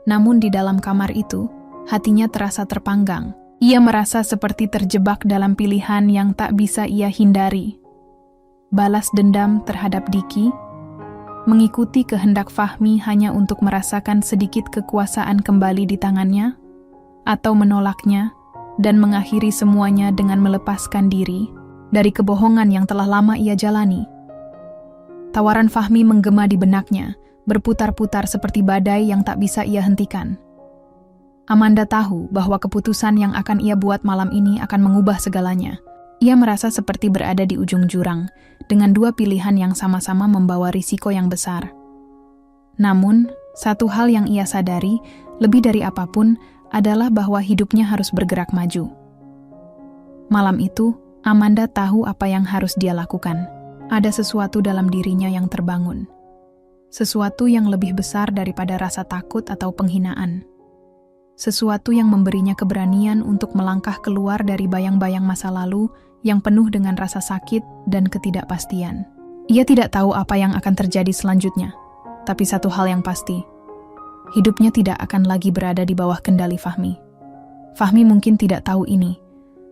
Namun di dalam kamar itu, hatinya terasa terpanggang. Ia merasa seperti terjebak dalam pilihan yang tak bisa ia hindari. Balas dendam terhadap Diki, mengikuti kehendak Fahmi hanya untuk merasakan sedikit kekuasaan kembali di tangannya, atau menolaknya dan mengakhiri semuanya dengan melepaskan diri dari kebohongan yang telah lama ia jalani. Tawaran Fahmi menggema di benaknya, berputar-putar seperti badai yang tak bisa ia hentikan. Amanda tahu bahwa keputusan yang akan ia buat malam ini akan mengubah segalanya. Ia merasa seperti berada di ujung jurang, dengan dua pilihan yang sama-sama membawa risiko yang besar. Namun, satu hal yang ia sadari, lebih dari apapun, adalah bahwa hidupnya harus bergerak maju. Malam itu, Amanda tahu apa yang harus dia lakukan. Ada sesuatu dalam dirinya yang terbangun. Sesuatu yang lebih besar daripada rasa takut atau penghinaan. Sesuatu yang memberinya keberanian untuk melangkah keluar dari bayang-bayang masa lalu yang penuh dengan rasa sakit dan ketidakpastian. Ia tidak tahu apa yang akan terjadi selanjutnya, tapi satu hal yang pasti, hidupnya tidak akan lagi berada di bawah kendali Fahmi. Fahmi mungkin tidak tahu ini,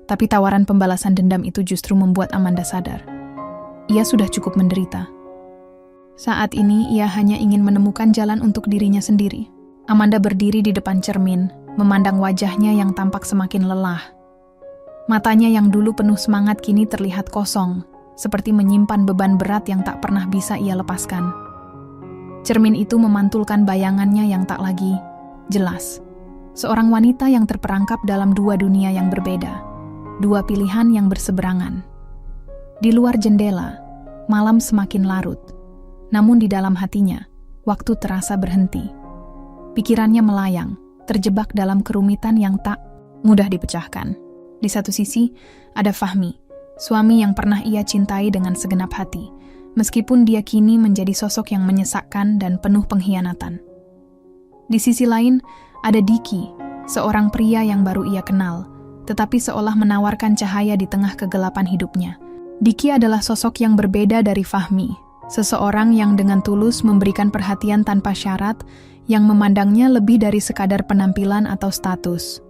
tapi tawaran pembalasan dendam itu justru membuat Amanda sadar. Ia sudah cukup menderita. Saat ini ia hanya ingin menemukan jalan untuk dirinya sendiri. Amanda berdiri di depan cermin, memandang wajahnya yang tampak semakin lelah. Matanya yang dulu penuh semangat kini terlihat kosong, seperti menyimpan beban berat yang tak pernah bisa ia lepaskan. Cermin itu memantulkan bayangannya yang tak lagi jelas. Seorang wanita yang terperangkap dalam dua dunia yang berbeda, dua pilihan yang berseberangan. Di luar jendela, malam semakin larut. Namun di dalam hatinya, waktu terasa berhenti. Pikirannya melayang, terjebak dalam kerumitan yang tak mudah dipecahkan. Di satu sisi, ada Fahmi, suami yang pernah ia cintai dengan segenap hati, meskipun dia kini menjadi sosok yang menyesakkan dan penuh pengkhianatan. Di sisi lain, ada Diki, seorang pria yang baru ia kenal, tetapi seolah menawarkan cahaya di tengah kegelapan hidupnya. Diki adalah sosok yang berbeda dari Fahmi, seseorang yang dengan tulus memberikan perhatian tanpa syarat, yang memandangnya lebih dari sekadar penampilan atau status.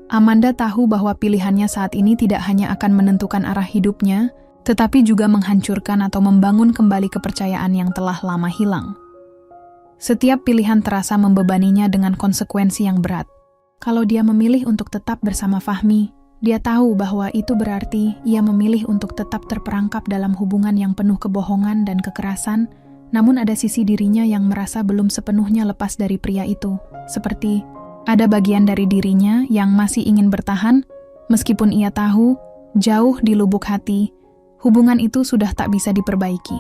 Amanda tahu bahwa pilihannya saat ini tidak hanya akan menentukan arah hidupnya, tetapi juga menghancurkan atau membangun kembali kepercayaan yang telah lama hilang. Setiap pilihan terasa membebaninya dengan konsekuensi yang berat. Kalau dia memilih untuk tetap bersama Fahmi, dia tahu bahwa itu berarti ia memilih untuk tetap terperangkap dalam hubungan yang penuh kebohongan dan kekerasan, namun ada sisi dirinya yang merasa belum sepenuhnya lepas dari pria itu, seperti ada bagian dari dirinya yang masih ingin bertahan, meskipun ia tahu, jauh di lubuk hati, hubungan itu sudah tak bisa diperbaiki.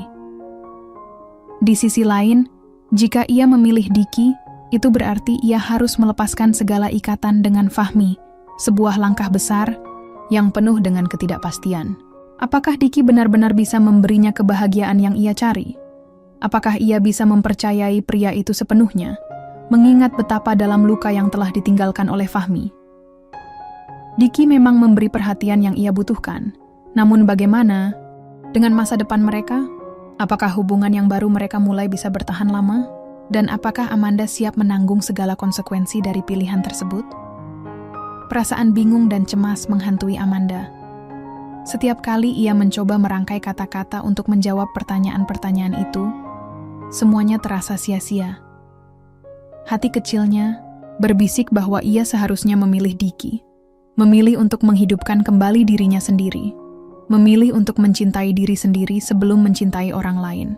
Di sisi lain, jika ia memilih Diki, itu berarti ia harus melepaskan segala ikatan dengan Fahmi, sebuah langkah besar yang penuh dengan ketidakpastian. Apakah Diki benar-benar bisa memberinya kebahagiaan yang ia cari? Apakah ia bisa mempercayai pria itu sepenuhnya? Mengingat betapa dalam luka yang telah ditinggalkan oleh Fahmi. Diki memang memberi perhatian yang ia butuhkan. Namun bagaimana dengan masa depan mereka? Apakah hubungan yang baru mereka mulai bisa bertahan lama? Dan apakah Amanda siap menanggung segala konsekuensi dari pilihan tersebut? Perasaan bingung dan cemas menghantui Amanda. Setiap kali ia mencoba merangkai kata-kata untuk menjawab pertanyaan-pertanyaan itu, semuanya terasa sia-sia. Hati kecilnya berbisik bahwa ia seharusnya memilih Diki, memilih untuk menghidupkan kembali dirinya sendiri, memilih untuk mencintai diri sendiri sebelum mencintai orang lain.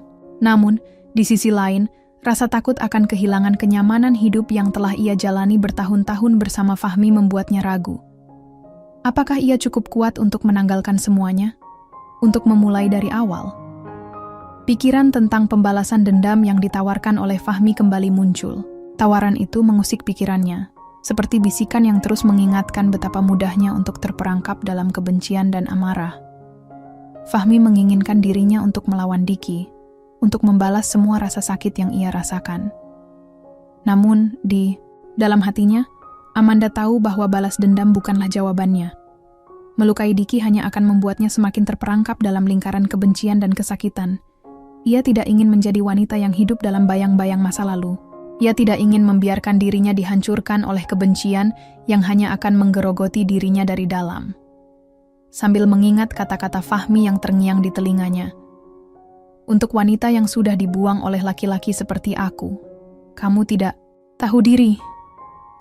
Namun, di sisi lain, rasa takut akan kehilangan kenyamanan hidup yang telah ia jalani bertahun-tahun bersama Fahmi membuatnya ragu. Apakah ia cukup kuat untuk menanggalkan semuanya? Untuk memulai dari awal? Pikiran tentang pembalasan dendam yang ditawarkan oleh Fahmi kembali muncul. Tawaran itu mengusik pikirannya, seperti bisikan yang terus mengingatkan betapa mudahnya untuk terperangkap dalam kebencian dan amarah. Fahmi menginginkan dirinya untuk melawan Diki, untuk membalas semua rasa sakit yang ia rasakan. Namun, di dalam hatinya, Amanda tahu bahwa balas dendam bukanlah jawabannya. Melukai Diki hanya akan membuatnya semakin terperangkap dalam lingkaran kebencian dan kesakitan. Ia tidak ingin menjadi wanita yang hidup dalam bayang-bayang masa lalu. Ia tidak ingin membiarkan dirinya dihancurkan oleh kebencian yang hanya akan menggerogoti dirinya dari dalam. Sambil mengingat kata-kata Fahmi yang terngiang di telinganya, "Untuk wanita yang sudah dibuang oleh laki-laki seperti aku, kamu tidak tahu diri."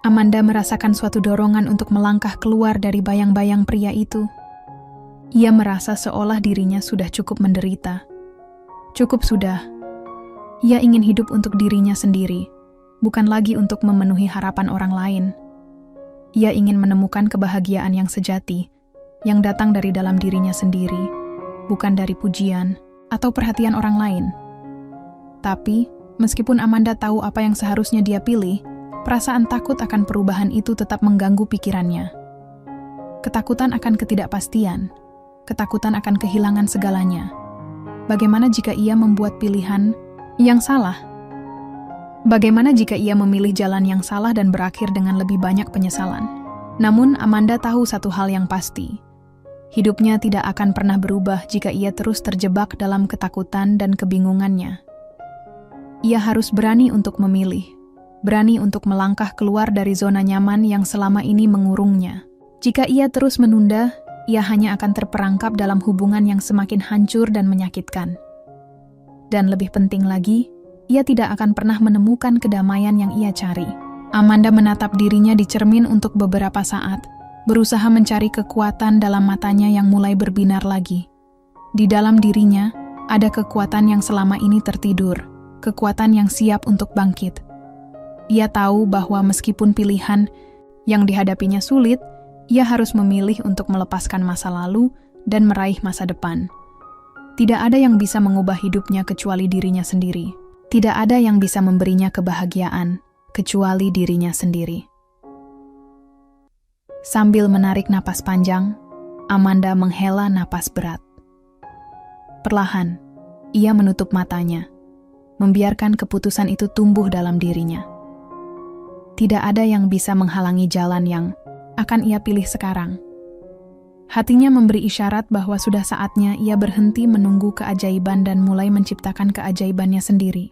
Amanda merasakan suatu dorongan untuk melangkah keluar dari bayang-bayang pria itu. Ia merasa seolah dirinya sudah cukup menderita. Cukup sudah. Ia ingin hidup untuk dirinya sendiri, bukan lagi untuk memenuhi harapan orang lain. Ia ingin menemukan kebahagiaan yang sejati, yang datang dari dalam dirinya sendiri, bukan dari pujian atau perhatian orang lain. Tapi, meskipun Amanda tahu apa yang seharusnya dia pilih, perasaan takut akan perubahan itu tetap mengganggu pikirannya. Ketakutan akan ketidakpastian, ketakutan akan kehilangan segalanya. Bagaimana jika ia membuat pilihan yang salah? Bagaimana jika ia memilih jalan yang salah dan berakhir dengan lebih banyak penyesalan? Namun, Amanda tahu satu hal yang pasti. Hidupnya tidak akan pernah berubah jika ia terus terjebak dalam ketakutan dan kebingungannya. Ia harus berani untuk memilih, berani untuk melangkah keluar dari zona nyaman yang selama ini mengurungnya. Jika ia terus menunda, ia hanya akan terperangkap dalam hubungan yang semakin hancur dan menyakitkan. Dan lebih penting lagi, ia tidak akan pernah menemukan kedamaian yang ia cari. Amanda menatap dirinya di cermin untuk beberapa saat, berusaha mencari kekuatan dalam matanya yang mulai berbinar lagi. Di dalam dirinya, ada kekuatan yang selama ini tertidur, kekuatan yang siap untuk bangkit. Ia tahu bahwa meskipun pilihan yang dihadapinya sulit, ia harus memilih untuk melepaskan masa lalu dan meraih masa depan. Tidak ada yang bisa mengubah hidupnya kecuali dirinya sendiri. Tidak ada yang bisa memberinya kebahagiaan, kecuali dirinya sendiri. Sambil menarik napas panjang, Amanda menghela napas berat. Perlahan, ia menutup matanya, membiarkan keputusan itu tumbuh dalam dirinya. Tidak ada yang bisa menghalangi jalan yang akan ia pilih sekarang. Hatinya memberi isyarat bahwa sudah saatnya ia berhenti menunggu keajaiban dan mulai menciptakan keajaibannya sendiri.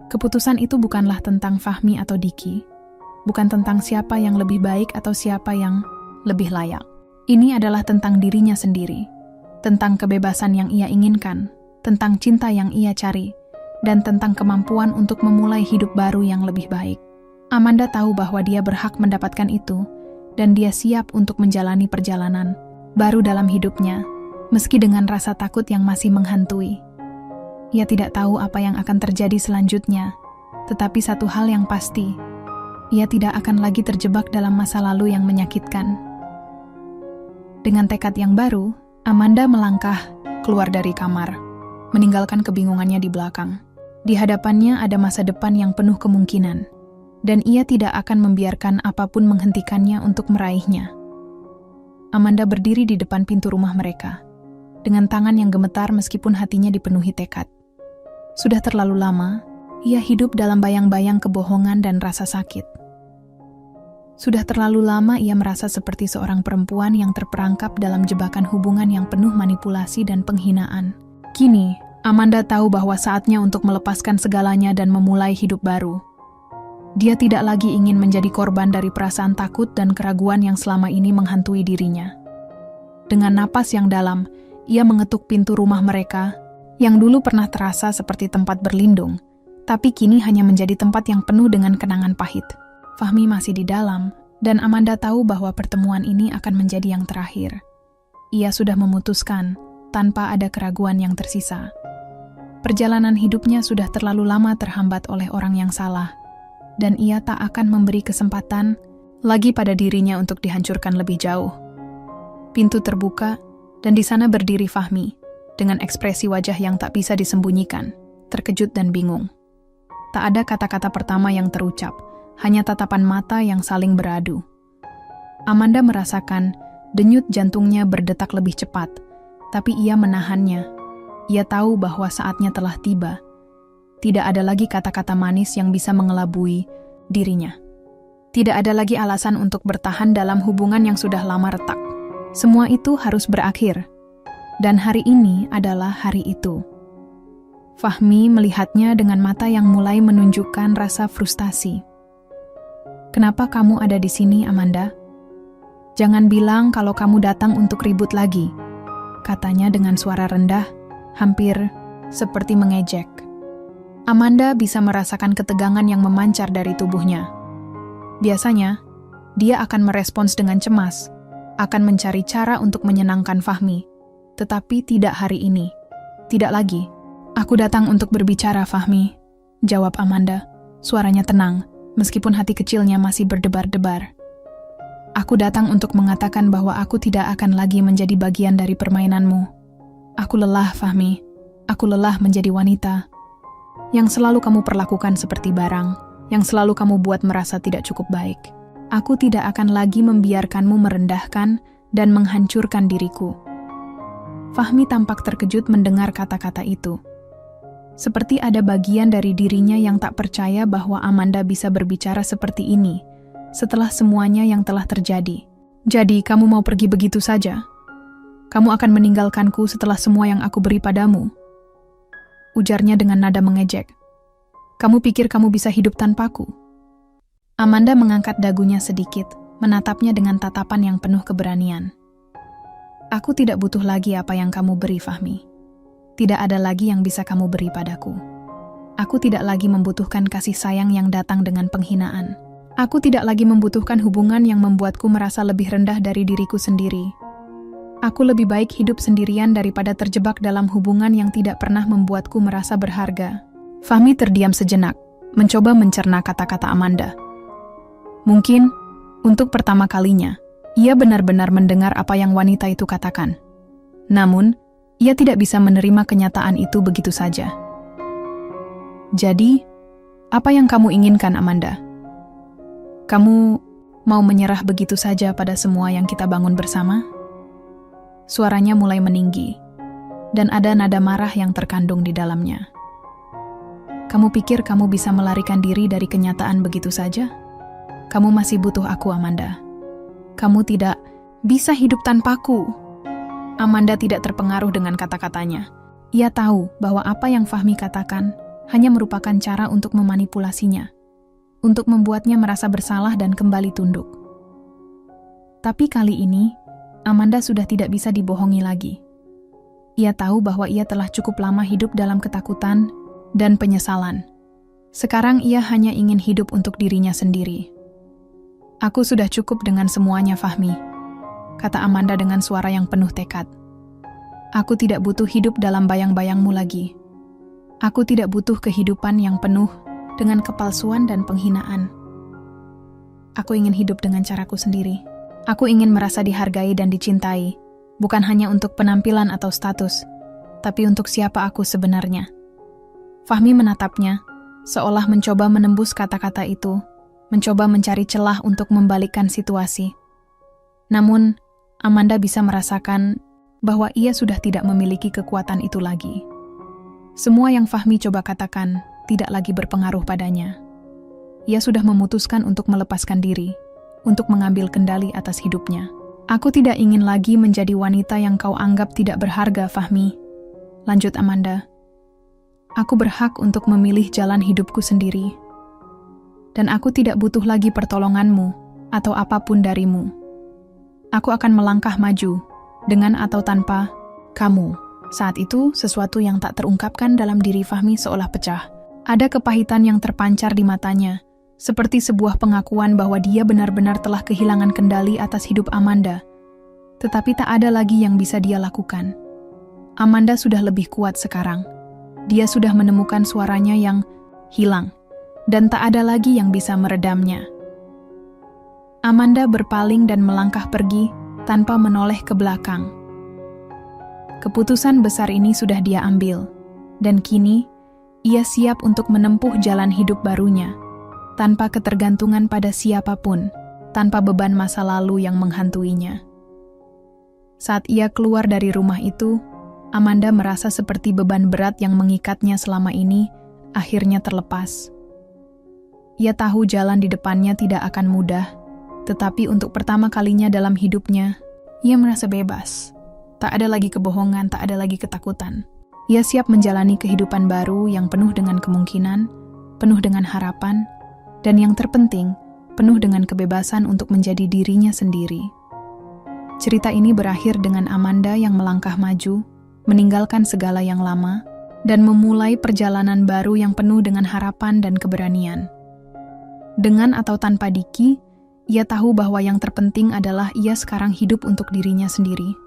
Keputusan itu bukanlah tentang Fahmi atau Diki, bukan tentang siapa yang lebih baik atau siapa yang lebih layak. Ini adalah tentang dirinya sendiri, tentang kebebasan yang ia inginkan, tentang cinta yang ia cari, dan tentang kemampuan untuk memulai hidup baru yang lebih baik. Amanda tahu bahwa dia berhak mendapatkan itu, dan dia siap untuk menjalani perjalanan baru dalam hidupnya, meski dengan rasa takut yang masih menghantui. Ia tidak tahu apa yang akan terjadi selanjutnya, tetapi satu hal yang pasti, ia tidak akan lagi terjebak dalam masa lalu yang menyakitkan. Dengan tekad yang baru, Amanda melangkah keluar dari kamar, meninggalkan kebingungannya di belakang. Di hadapannya ada masa depan yang penuh kemungkinan, dan ia tidak akan membiarkan apapun menghentikannya untuk meraihnya. Amanda berdiri di depan pintu rumah mereka, dengan tangan yang gemetar meskipun hatinya dipenuhi tekad. Sudah terlalu lama, ia hidup dalam bayang-bayang kebohongan dan rasa sakit. Sudah terlalu lama ia merasa seperti seorang perempuan yang terperangkap dalam jebakan hubungan yang penuh manipulasi dan penghinaan. Kini, Amanda tahu bahwa saatnya untuk melepaskan segalanya dan memulai hidup baru. Dia tidak lagi ingin menjadi korban dari perasaan takut dan keraguan yang selama ini menghantui dirinya. Dengan napas yang dalam, ia mengetuk pintu rumah mereka, yang dulu pernah terasa seperti tempat berlindung, tapi kini hanya menjadi tempat yang penuh dengan kenangan pahit. Fahmi masih di dalam, dan Amanda tahu bahwa pertemuan ini akan menjadi yang terakhir. Ia sudah memutuskan, tanpa ada keraguan yang tersisa. Perjalanan hidupnya sudah terlalu lama terhambat oleh orang yang salah, dan ia tak akan memberi kesempatan lagi pada dirinya untuk dihancurkan lebih jauh. Pintu terbuka, dan di sana berdiri Fahmi, dengan ekspresi wajah yang tak bisa disembunyikan, terkejut dan bingung. Tak ada kata-kata pertama yang terucap, hanya tatapan mata yang saling beradu. Amanda merasakan denyut jantungnya berdetak lebih cepat, tapi ia menahannya. Ia tahu bahwa saatnya telah tiba. Tidak ada lagi kata-kata manis yang bisa mengelabui dirinya. Tidak ada lagi alasan untuk bertahan dalam hubungan yang sudah lama retak. Semua itu harus berakhir. Dan hari ini adalah hari itu. Fahmi melihatnya dengan mata yang mulai menunjukkan rasa frustasi. "Kenapa kamu ada di sini, Amanda? Jangan bilang kalau kamu datang untuk ribut lagi," katanya dengan suara rendah, hampir seperti mengejek. Amanda bisa merasakan ketegangan yang memancar dari tubuhnya. Biasanya, dia akan merespons dengan cemas, akan mencari cara untuk menyenangkan Fahmi. Tetapi tidak hari ini. Tidak lagi. "Aku datang untuk berbicara, Fahmi," jawab Amanda. Suaranya tenang, meskipun hati kecilnya masih berdebar-debar. "Aku datang untuk mengatakan bahwa aku tidak akan lagi menjadi bagian dari permainanmu. Aku lelah, Fahmi. Aku lelah menjadi wanita yang selalu kamu perlakukan seperti barang, yang selalu kamu buat merasa tidak cukup baik. Aku tidak akan lagi membiarkanmu merendahkan dan menghancurkan diriku." Fahmi tampak terkejut mendengar kata-kata itu. Seperti ada bagian dari dirinya yang tak percaya bahwa Amanda bisa berbicara seperti ini setelah semuanya yang telah terjadi. "Jadi, kamu mau pergi begitu saja? Kamu akan meninggalkanku setelah semua yang aku beri padamu?" Ujarnya dengan nada mengejek. "Kamu pikir kamu bisa hidup tanpaku?" Amanda mengangkat dagunya sedikit, menatapnya dengan tatapan yang penuh keberanian. "Aku tidak butuh lagi apa yang kamu beri, Fahmi. Tidak ada lagi yang bisa kamu beri padaku. Aku tidak lagi membutuhkan kasih sayang yang datang dengan penghinaan. Aku tidak lagi membutuhkan hubungan yang membuatku merasa lebih rendah dari diriku sendiri. Aku lebih baik hidup sendirian daripada terjebak dalam hubungan yang tidak pernah membuatku merasa berharga." Fahmi terdiam sejenak, mencoba mencerna kata-kata Amanda. Mungkin, untuk pertama kalinya, ia benar-benar mendengar apa yang wanita itu katakan. Namun, ia tidak bisa menerima kenyataan itu begitu saja. "Jadi, apa yang kamu inginkan, Amanda? Kamu mau menyerah begitu saja pada semua yang kita bangun bersama?" Suaranya mulai meninggi, dan ada nada marah yang terkandung di dalamnya. "Kamu pikir kamu bisa melarikan diri dari kenyataan begitu saja? Kamu masih butuh aku, Amanda. Kamu tidak bisa hidup tanpaku." Amanda tidak terpengaruh dengan kata-katanya. Ia tahu bahwa apa yang Fahmi katakan hanya merupakan cara untuk memanipulasinya. untuk membuatnya merasa bersalah dan kembali tunduk. Tapi kali ini, Amanda sudah tidak bisa dibohongi lagi. Ia tahu bahwa ia telah cukup lama hidup dalam ketakutan dan penyesalan. Sekarang ia hanya ingin hidup untuk dirinya sendiri. "Aku sudah cukup dengan semuanya, Fahmi," kata Amanda dengan suara yang penuh tekad. "Aku tidak butuh hidup dalam bayang-bayangmu lagi. Aku tidak butuh kehidupan yang penuh dengan kepalsuan dan penghinaan. Aku ingin hidup dengan caraku sendiri. Aku ingin merasa dihargai dan dicintai, bukan hanya untuk penampilan atau status, tapi untuk siapa aku sebenarnya." Fahmi menatapnya, seolah mencoba menembus kata-kata itu, mencoba mencari celah untuk membalikkan situasi. Namun, Amanda bisa merasakan bahwa ia sudah tidak memiliki kekuatan itu lagi. Semua yang Fahmi coba katakan tidak lagi berpengaruh padanya. Ia sudah memutuskan untuk melepaskan diri, untuk mengambil kendali atas hidupnya. "Aku tidak ingin lagi menjadi wanita yang kau anggap tidak berharga, Fahmi," lanjut Amanda. "Aku berhak untuk memilih jalan hidupku sendiri. Dan aku tidak butuh lagi pertolonganmu atau apapun darimu. Aku akan melangkah maju, dengan atau tanpa kamu." Saat itu, sesuatu yang tak terungkapkan dalam diri Fahmi seolah pecah. Ada kepahitan yang terpancar di matanya, seperti sebuah pengakuan bahwa dia benar-benar telah kehilangan kendali atas hidup Amanda. Tetapi tak ada lagi yang bisa dia lakukan. Amanda sudah lebih kuat sekarang. Dia sudah menemukan suaranya yang hilang, dan tak ada lagi yang bisa meredamnya. Amanda berpaling dan melangkah pergi tanpa menoleh ke belakang. Keputusan besar ini sudah dia ambil, dan kini ia siap untuk menempuh jalan hidup barunya, tanpa ketergantungan pada siapapun, tanpa beban masa lalu yang menghantuinya. Saat ia keluar dari rumah itu, Amanda merasa seperti beban berat yang mengikatnya selama ini akhirnya terlepas. Ia tahu jalan di depannya tidak akan mudah, tetapi untuk pertama kalinya dalam hidupnya, ia merasa bebas. Tak ada lagi kebohongan, tak ada lagi ketakutan. Ia siap menjalani kehidupan baru yang penuh dengan kemungkinan, penuh dengan harapan, dan yang terpenting, penuh dengan kebebasan untuk menjadi dirinya sendiri. Cerita ini berakhir dengan Amanda yang melangkah maju, meninggalkan segala yang lama, dan memulai perjalanan baru yang penuh dengan harapan dan keberanian. Dengan atau tanpa Diki, ia tahu bahwa yang terpenting adalah ia sekarang hidup untuk dirinya sendiri.